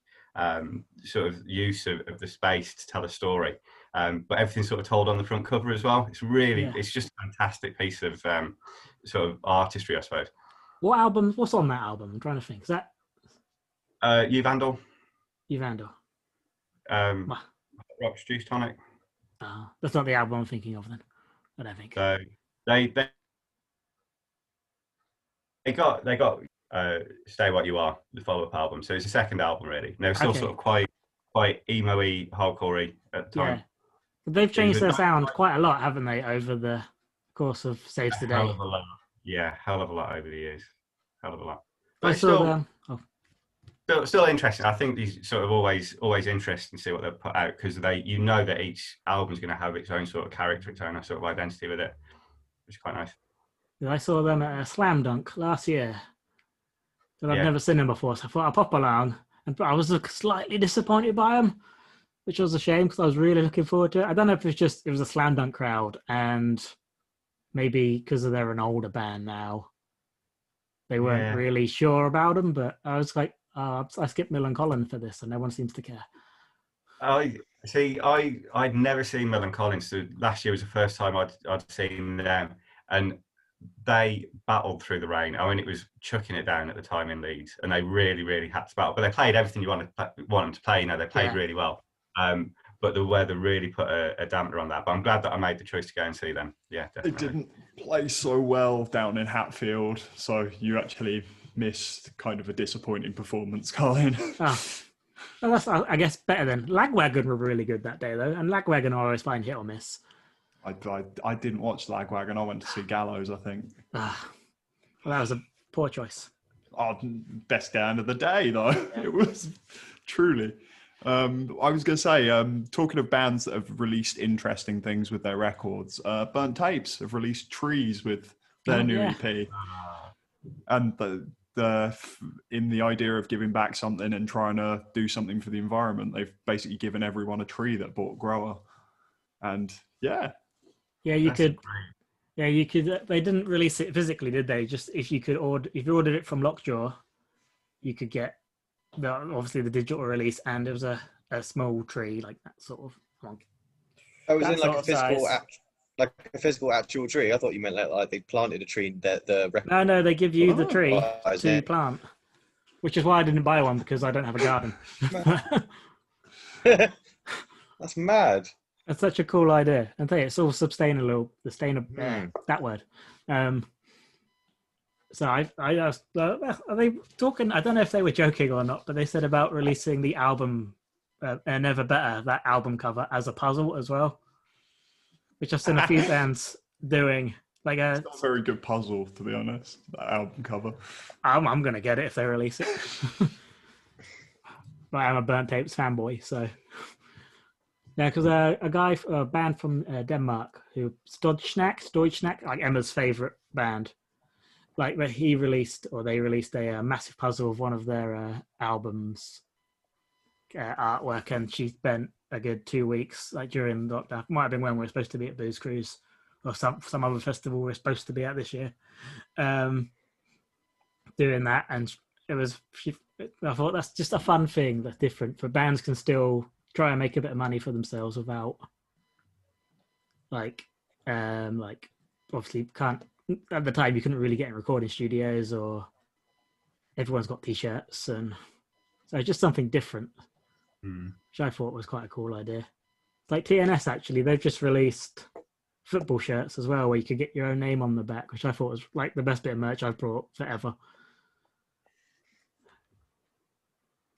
sort of use of the space to tell a story, but everything's sort of told on the front cover as well. It's really it's just a fantastic piece of sort of artistry, I suppose. What's on that album? I'm trying to think. Is that You Vandal? Rock's Juice Tonic. That's not the album I'm thinking of then. I don't think. So they got Stay What You Are, the follow-up album. So it's a second album, really. And they were still sort of quite emo-y, hardcore-y at the time. Yeah. But they've changed their sound quite a lot, haven't they, over the course of Saves Today? Hell of a lot. Yeah, hell of a lot over the years. Hell of a lot. But I saw them. still interesting. I think these sort of always interesting to see what they put out, because you know that each album's going to have its own sort of character, its own sort of identity with it, which is quite nice. I saw them at a Slam Dunk last year. And I've Yeah. never seen them before, so I thought I'd pop along. And I was slightly disappointed by them, which was a shame because I was really looking forward to it. I don't know if it was a Slam Dunk crowd, and maybe because they're an older band now, they weren't really sure about them. But I was like, I skipped Mill and Colin for this, and no one seems to care. I'd never seen Mill and Colin, so last year was the first time I'd seen them, and they battled through the rain. I mean, it was chucking it down at the time in Leeds, and they really, really had to battle. But they played everything you want them to play. You know, they played really well. But the weather really put a dampener on that. But I'm glad that I made the choice to go and see them. Yeah, definitely. It didn't play so well down in Hatfield, so you actually missed kind of a disappointing performance, Colin. Well, that's, I guess, better than Lagwagon were really good that day, though. And Lagwagon I always find hit or miss. I didn't watch Lagwagon. I went to see Gallows, I think. Well, that was a poor choice. Oh, best band of the day, though. Yeah. It was truly. I was going to say, talking of bands that have released interesting things with their records, Burnt Tapes have released Trees with their new EP. And in the idea of giving back something and trying to do something for the environment, they've basically given everyone a tree that bought grower. And you could. They didn't release it physically, did they? Just if you ordered it from Lockjaw, you could get obviously the digital release, and it was a small tree, like that sort of. Oh, was it like a physical actual tree? I thought you meant like they planted a tree. No, they give you the tree to plant, which is why I didn't buy one, because I don't have a garden. That's mad. That's such a cool idea. And it's all sustainable. That word. So I asked, are they talking? I don't know if they were joking or not, but they said about releasing the album, Never Better, that album cover, as a puzzle as well, which I've seen a few bands doing. Like it's not a very good puzzle, to be honest, that album cover. I'm going to get it if they release it. But I'm a Burnt Tapes fanboy, so... Yeah, because a band from Denmark, who Deutschnack, like Emma's favourite band, like they released a massive puzzle of one of their albums artwork, and she spent a good 2 weeks, like during lockdown. Might have been when we were supposed to be at Booze Cruise or some other festival we were supposed to be at this year, doing that, and I thought that's just a fun thing that's different, for bands can still try and make a bit of money for themselves without like obviously can't, at the time you couldn't really get in recording studios, or everyone's got t-shirts, and so just something different, which I thought was quite a cool idea. Like TNS, actually, they've just released football shirts as well, where you could get your own name on the back, which I thought was like the best bit of merch I've brought forever.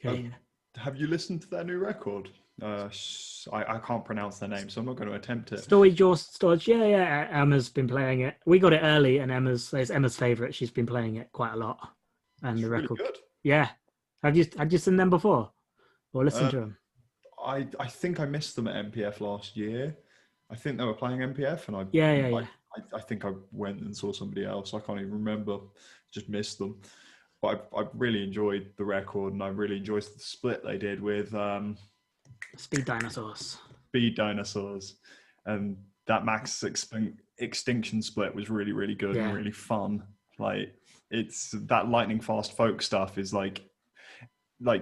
Okay. Have you listened to their new record? I can't pronounce their name, so I'm not going to attempt it. Storage. Yeah. Emma's been playing it. We got it early, and it's Emma's favourite. She's been playing it quite a lot. And the record, really good. Yeah. Had you seen them before, or listened to them? I think I missed them at MPF last year. I think they were playing MPF, and I think I went and saw somebody else. I can't even remember. Just missed them. But I really enjoyed the record, and I really enjoyed the split they did with Speed Dinosaurs. And that Max Extinction split was really, really good and really fun. Like, it's that lightning fast folk stuff is like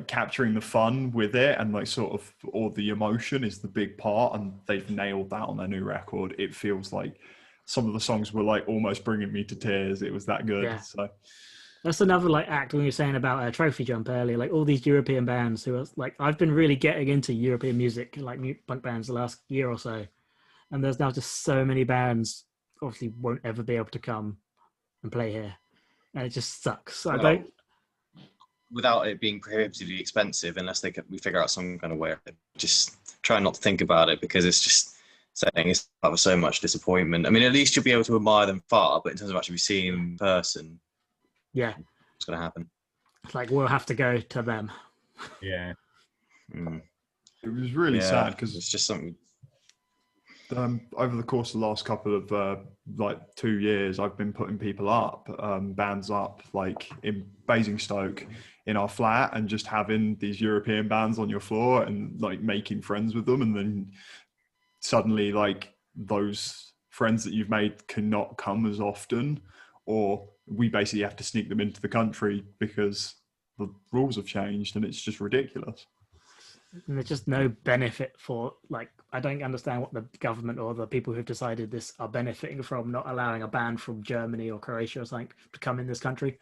capturing the fun with it, and like sort of all the emotion is the big part, and they've nailed that on their new record. It feels like some of the songs were like almost bringing me to tears. It was that good. Yeah. So that's another like act when you were saying about Trophy Jump earlier, like all these European bands who are like, I've been really getting into European music, like new punk bands, the last year or so, and there's now just so many bands obviously won't ever be able to come and play here, and it just sucks. Without it being prohibitively expensive, unless we figure out some kind of way, just try not to think about it, because it's just saying it's so much disappointment. I mean, at least you'll be able to admire them far, but in terms of actually seeing them in person, yeah, it's going to happen. It's like we'll have to go to them. Yeah. Mm. It was really Yeah, sad because it's just something. over the course of the last couple of like 2 years, I've been putting people up, bands up, like in Basingstoke in our flat, and just having these European bands on your floor and like making friends with them, and then suddenly like those friends that you've made cannot come as often, or we basically have to sneak them into the country because the rules have changed, and it's just ridiculous. And there's just no benefit for, like, I don't understand what the government or the people who've decided this are benefiting from not allowing a band from Germany or Croatia or something to come in this country.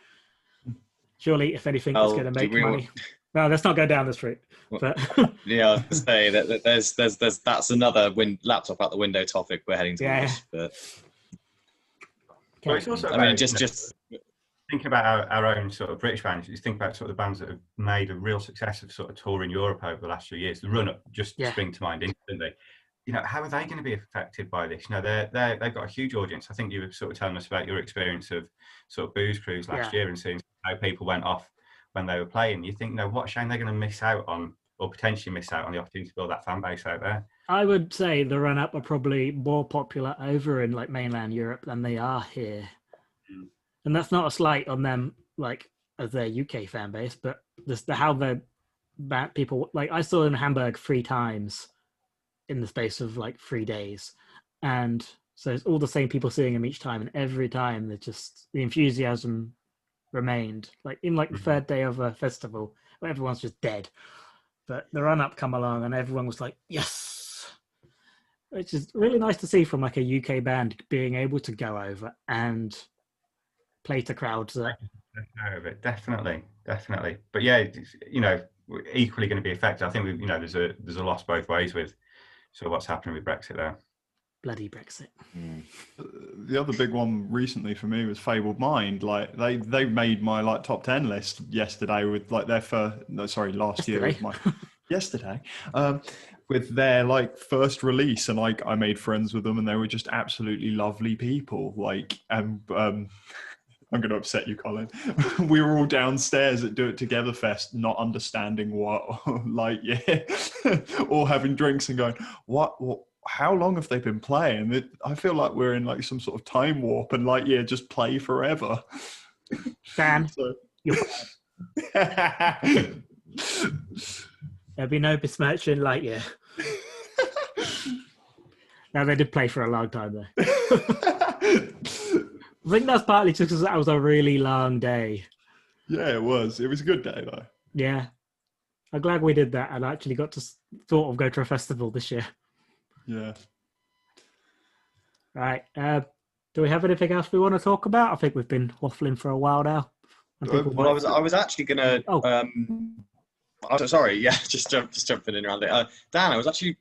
Surely, if anything, it's going to make money. No, let's not go down this route. But Yeah, I was to say that there's that's another laptop out the window topic we're heading towards. Yeah. But Well, it's also I mean, about, just thinking about our own sort of British bands. You think about sort of the bands that have made a real success of sort of touring Europe over the last few years. The run up just spring to mind instantly. You know, how are they going to be affected by this? You know, they've got a huge audience. I think you were sort of telling us about your experience of sort of Booze Cruise last year and seeing how people went off when they were playing. You think, no, what a shame they're going to miss out on, or potentially miss out on, the opportunity to build that fan base out there. I would say the run up are probably more popular over in like mainland Europe than they are here. And that's not a slight on them, like as their UK fan base, but just how the people, like I saw in Hamburg 3 times in the space of like 3 days, and so it's all the same people seeing them each time, and every time they just, the enthusiasm remained. Like in like the 3rd day of a festival where everyone's just dead, but the run up come along and everyone was like, yes, which is really nice to see from like a UK band being able to go over and play to crowds. Definitely. But yeah, you know, we're equally going to be affected. I think you know, there's a loss both ways with sort of what's happening with Brexit there. Bloody Brexit. The other big one recently for me was Fabled Mind. Like they made my like top 10 list yesterday with like their last year with my yesterday with their like first release, and like I made friends with them, and they were just absolutely lovely people. Like, and I'm going to upset you, Colin. We were all downstairs at Do It Together Fest, not understanding what, like, all having drinks and going, what, how long have they been playing? I feel like we're in like some sort of time warp, and like, just play forever. Dan, you're there'll be no besmirching Lightyear. Now they did play for a long time though. I think that's partly just because that was a really long day. Yeah, it was. It was a good day though. Yeah. I'm glad we did that and actually got to sort of go to a festival this year. Yeah. Right. Do we have anything else we want to talk about? I think we've been waffling for a while now. Well, I was actually gonna. Sorry, yeah, just jumping in around it. Dan, I was actually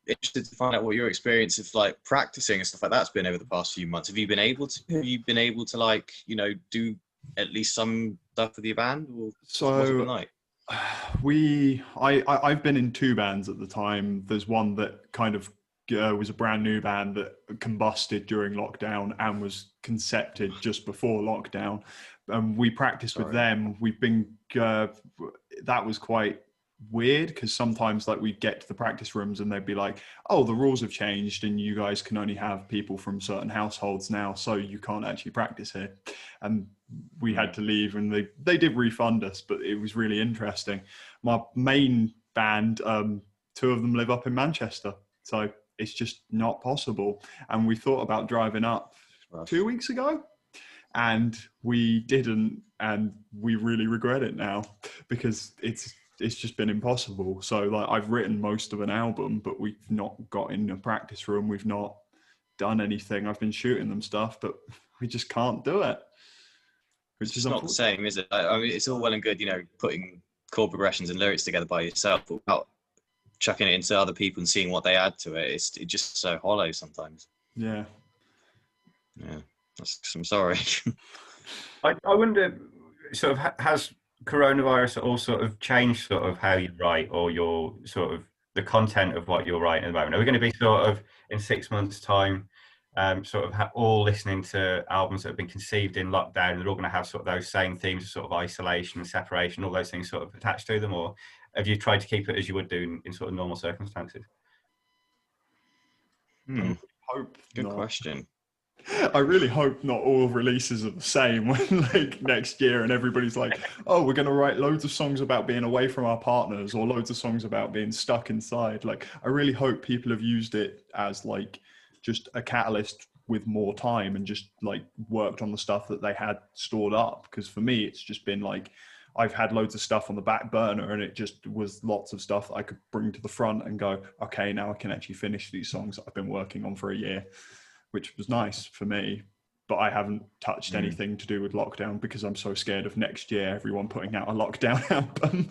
interested to find out what your experience of like practicing and stuff like that's been over the past few months. Have you been able to like, you know, do at least some stuff with your band? Or so what's it been like? I've been in 2 bands at the time. There's one that kind of was a brand new band that combusted during lockdown and was concepted just before lockdown. We practiced with them. We've been that was quite weird because sometimes like we'd get to the practice rooms and they'd be like, oh, the rules have changed and you guys can only have people from certain households now, so you can't actually practice here. And we had to leave, and they did refund us, but it was really interesting. My main band, 2 of them live up in Manchester, so it's just not possible. And we thought about driving up 2 weeks ago, and we didn't, and we really regret it now because it's just been impossible. So like I've written most of an album, but we've not got in a practice room. We've not done anything. I've been shooting them stuff, but we just can't do it. Which is not the same, is it? I mean, it's all well and good, you know, putting chord progressions and lyrics together by yourself, but without chucking it into other people and seeing what they add to it, it's just so hollow sometimes. Yeah. I'm sorry. I wonder, sort of, has coronavirus all sort of changed sort of how you write, or your sort of the content of what you're writing at the moment? Are we going to be sort of in 6 months' time sort of all listening to albums that have been conceived in lockdown. They're all going to have sort of those same themes of sort of isolation and separation, all those things sort of attached to them, or have you tried to keep it as you would do in sort of normal circumstances? Hope Good not. question. I really hope not all releases are the same when like next year and everybody's like, oh, we're going to write loads of songs about being away from our partners or loads of songs about being stuck inside. Like, I really hope people have used it as like just a catalyst with more time and just like worked on the stuff that they had stored up. Because for me, it's just been like, I've had loads of stuff on the back burner and it just was lots of stuff that I could bring to the front and go, okay, now I can actually finish these songs that I've been working on for a year, which was nice for me. But I haven't touched anything to do with lockdown because I'm so scared of next year, everyone putting out a lockdown album.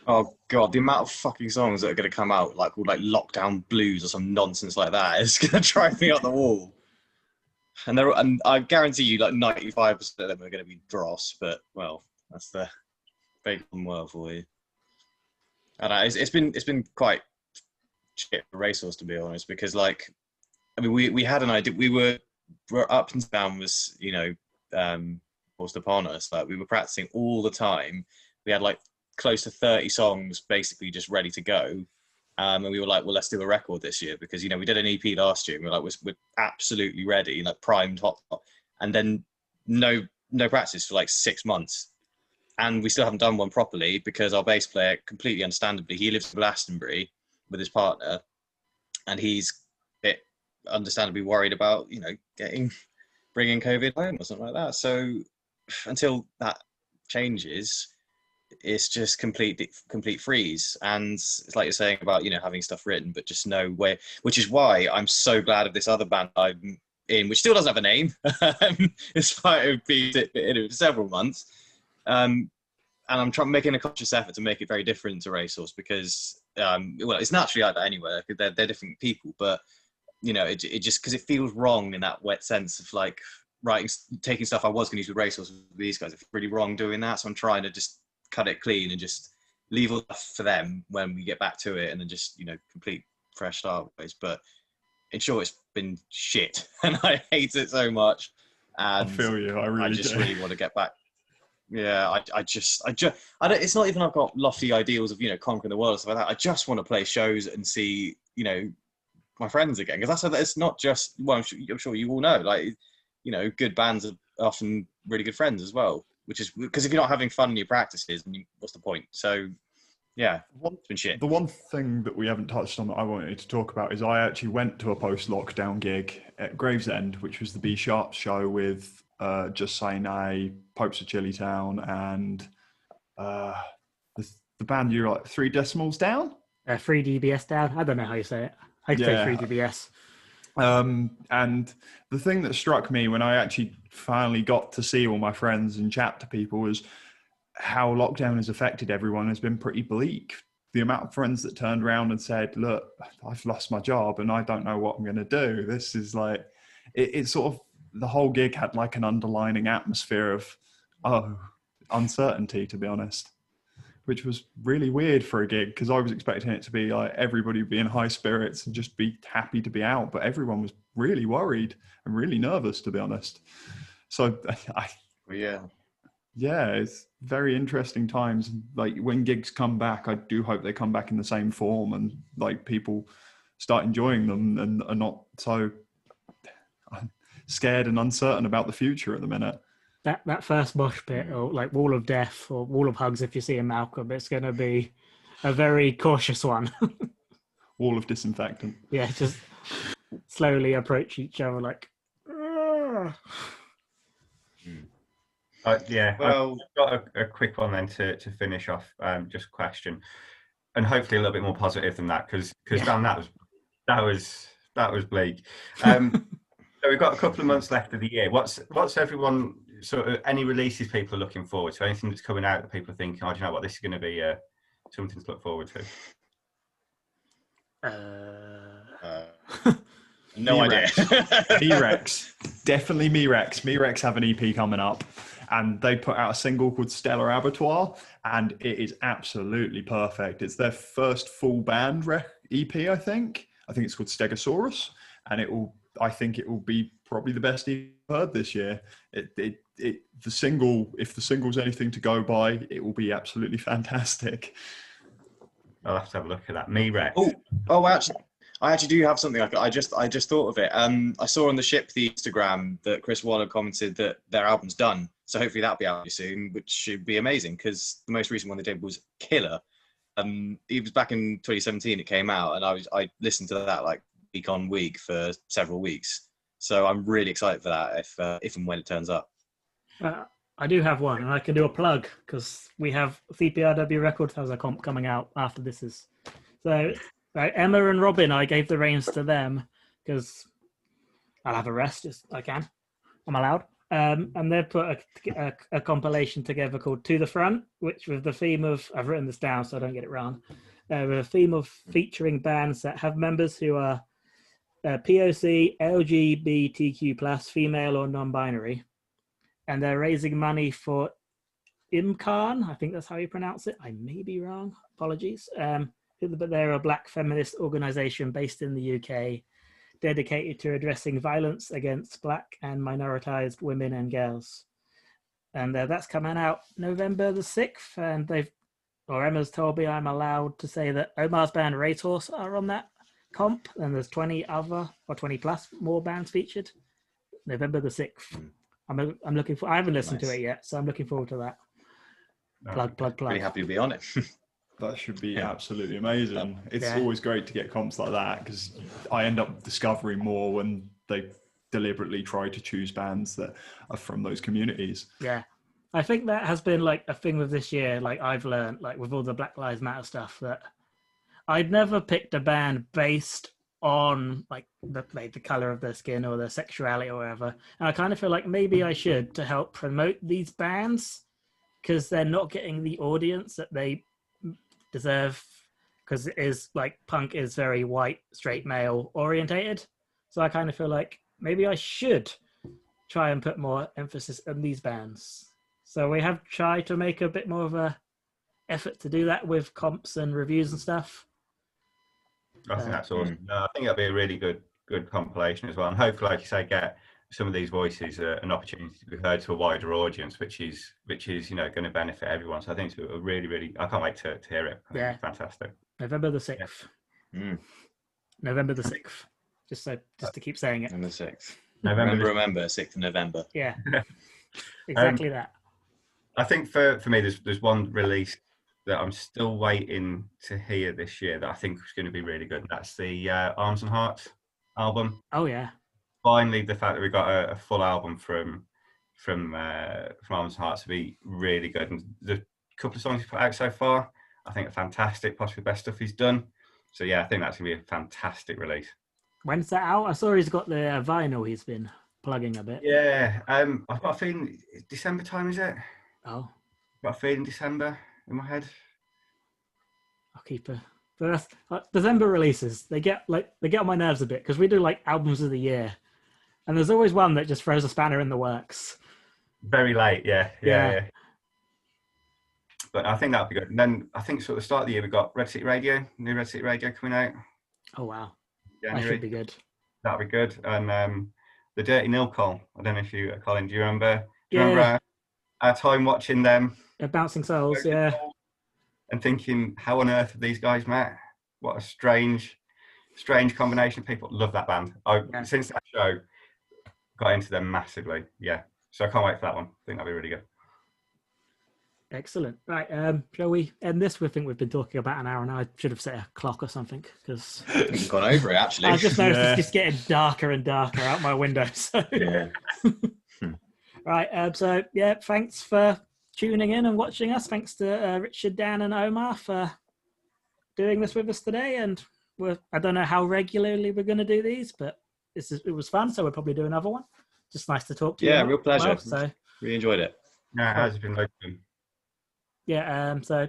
Oh God, the amount of fucking songs that are going to come out, like called like Lockdown Blues or some nonsense like that, is going to drive me up the wall. And I guarantee you, like 95% of them are going to be dross. But well, that's the big world for you. And it's been quite shit for Racehorse, to be honest, because like, I mean, we had an idea. We're up and down was, you know, forced upon us. Like we were practicing all the time. We had like close to 30 songs basically just ready to go. And we were like, well, let's do a record this year because, you know, we did an EP last year and we're like, we're absolutely ready, like primed hot. And then no practice for like 6 months. And we still haven't done one properly because our bass player, completely understandably, he lives in Glastonbury with his partner and he's a bit understandably worried about, you know, bringing COVID home or something like that. So until that changes, it's just complete freeze. And it's like you're saying about, you know, having stuff written but just no way, which is why I'm so glad of this other band I'm in, which still doesn't have a name in spite of being in it for several months, and I'm making a conscious effort to make it very different to Racehorse because well, it's naturally like that anyway. They're different people, but you know, it just because it feels wrong in that wet sense of like taking stuff I was going to use with Racehorse with these guys. I feel really wrong doing that, so I'm trying to just cut it clean and just leave all that for them when we get back to it and then just, you know, complete fresh start ways. But in short, it's been shit and I hate it so much. And I feel you. I just do. really want to get back. Yeah, I don't, it's not even I've got lofty ideals of, you know, conquering the world and stuff like that. I just want to play shows and see, you know, my friends again. Because it's not just, well, I'm sure you all know, like, you know, good bands are often really good friends as well. Which is because if you're not having fun in your practices, what's the point? So, yeah, it's been shit. The one thing that we haven't touched on that I wanted to talk about is I actually went to a post-lockdown gig at Gravesend, which was the B Sharp show with Just Say Nay, Popes of Chili Town, and the band you're like 3 decimals down? 3 dBs down. I don't know how you say it. I'd say 3 dBs. And the thing that struck me when I actually finally got to see all my friends and chat to people was how lockdown has affected everyone has been pretty bleak. The amount of friends that turned around and said, look, I've lost my job and I don't know what I'm going to do. This is like, it's sort of, the whole gig had like an underlining atmosphere of, uncertainty, to be honest, which was really weird for a gig because I was expecting it to be like everybody be in high spirits and just be happy to be out, but everyone was really worried and really nervous, to be honest. So yeah, it's very interesting times. Like when gigs come back, I do hope they come back in the same form and like people start enjoying them and are not so scared and uncertain about the future at the minute. That first mosh pit, or like Wall of Death or Wall of Hugs, if you see a Malcolm, it's going to be a very cautious one. Wall of disinfectant. Yeah, just slowly approach each other like. Yeah, well, I've got a quick one then to finish off. Just a question, and hopefully a little bit more positive than that, because Dan, that was bleak. So we've got a couple of months left of the year. What's everyone sort of any releases people are looking forward to? Anything that's coming out that people are thinking, oh, do you know what, this is going to be something to look forward to? No idea. Me-Rex. Definitely Me-Rex. Me-Rex have an EP coming up and they put out a single called Stellar Abattoir and it is absolutely perfect. It's their first full band EP, I think. I think it's called Stegosaurus and it will I think it will be probably the best he's heard this year. The single, if the single's anything to go by, it will be absolutely fantastic. I'll have to have a look at that. Me, Rex. I actually do have something. I just thought of it. I saw on the ship the Instagram that Chris Waller commented that their album's done. So hopefully that'll be out soon, which should be amazing because the most recent one they did was killer. It was back in 2017 it came out, and I listened to that like week on week for several weeks. So I'm really excited for that if and when it turns up. I do have one, and I can do a plug because we have CPRW Records has a comp coming out after this is. So right, Emma and Robin, I gave the reins to them because I'll have a rest as I can. I'm allowed. And they've put a compilation together called To the Front, which with the theme of, I've written this down so I don't get it wrong, with a theme of featuring bands that have members who are POC, LGBTQ+, female or non-binary. And they're raising money for IMCAN, I think that's how you pronounce it. I may be wrong, apologies. But they're a black feminist organisation based in the UK, dedicated to addressing violence against black and minoritized women and girls. And that's coming out November the 6th. And Emma's told me I'm allowed to say that Omar's band Racehorse are on that comp. And there's 20 other or 20 plus more bands featured. November the 6th. I'm looking for, I haven't listened to it yet, so I'm looking forward to that. Plug. Really happy to be on it. That should be absolutely amazing. It's always great to get comps like that because I end up discovering more when they deliberately try to choose bands that are from those communities. Yeah. I think that has been like a thing with this year. Like I've learned, like with all the Black Lives Matter stuff, that I'd never picked a band based on like the color of their skin or their sexuality or whatever. And I kind of feel like maybe I should to help promote these bands because they're not getting the audience that they deserve, because it is like punk is very white, straight male orientated. So I kind of feel like maybe I should try and put more emphasis on these bands. So we have tried to make a bit more of a effort to do that with comps and reviews and stuff. I think that's awesome. I think that'll be a really good compilation as well. And hopefully, like you say, get some of these voices an opportunity to be heard to a wider audience, which is going to benefit everyone. So I think it's a really, I can't wait to hear it. I think it's fantastic. November the 6th. Yeah. November the 6th. Just to keep saying it. November 6th. November 6th of November. Yeah. Exactly that. I think for me, there's one release that I'm still waiting to hear this year that I think is going to be really good. That's the Arms and Hearts album. Oh yeah. Finally, the fact that we got a full album from Arms and Hearts to be really good, and the couple of songs he's put out so far, I think are fantastic. Possibly the best stuff he's done. So yeah, I think that's gonna be a fantastic release. When's that out? I saw he's got the vinyl he's been plugging a bit. Yeah, I've got a feeling December time, is it? Oh, I've got a feeling December in my head. I'll keep it. But December releases, they get on my nerves a bit because we do like albums of the year. And there's always one that just throws a spanner in the works. Very late, yeah. But I think that'll be good. And then I think sort of the start of the year, we've got Red City Radio, new Red City Radio coming out. Oh, wow. January. That should be good. That'll be good. And the Dirty Nil Call. I don't know if you, Colin, do you remember? Our time watching them? Bouncing Souls, yeah. And thinking, how on earth have these guys met? What a strange combination of people. Love that band. Since that show, got into them massively. Yeah. So I can't wait for that one. I think that'll be really good. Excellent. Right. Shall we end this? We think we've been talking about an hour now. I should have set a clock or something because we've gone over it actually. I just noticed it's just getting darker and darker out my window. So. Yeah. Right. So yeah, thanks for tuning in and watching us. Thanks to Richard, Dan, and Omar for doing this with us today. And I don't know how regularly we're going to do these, but it was fun. So we'll probably do another one. Just nice to talk to you. Yeah, real pleasure. Well, so really enjoyed it. Yeah, it has been open. Yeah. So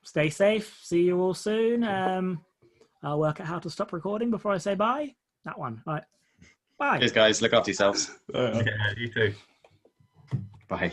stay safe. See you all soon. I'll work out how to stop recording before I say bye. That one. All right. Bye. Cheers, guys. Look after yourselves. Yeah, you too. Bye.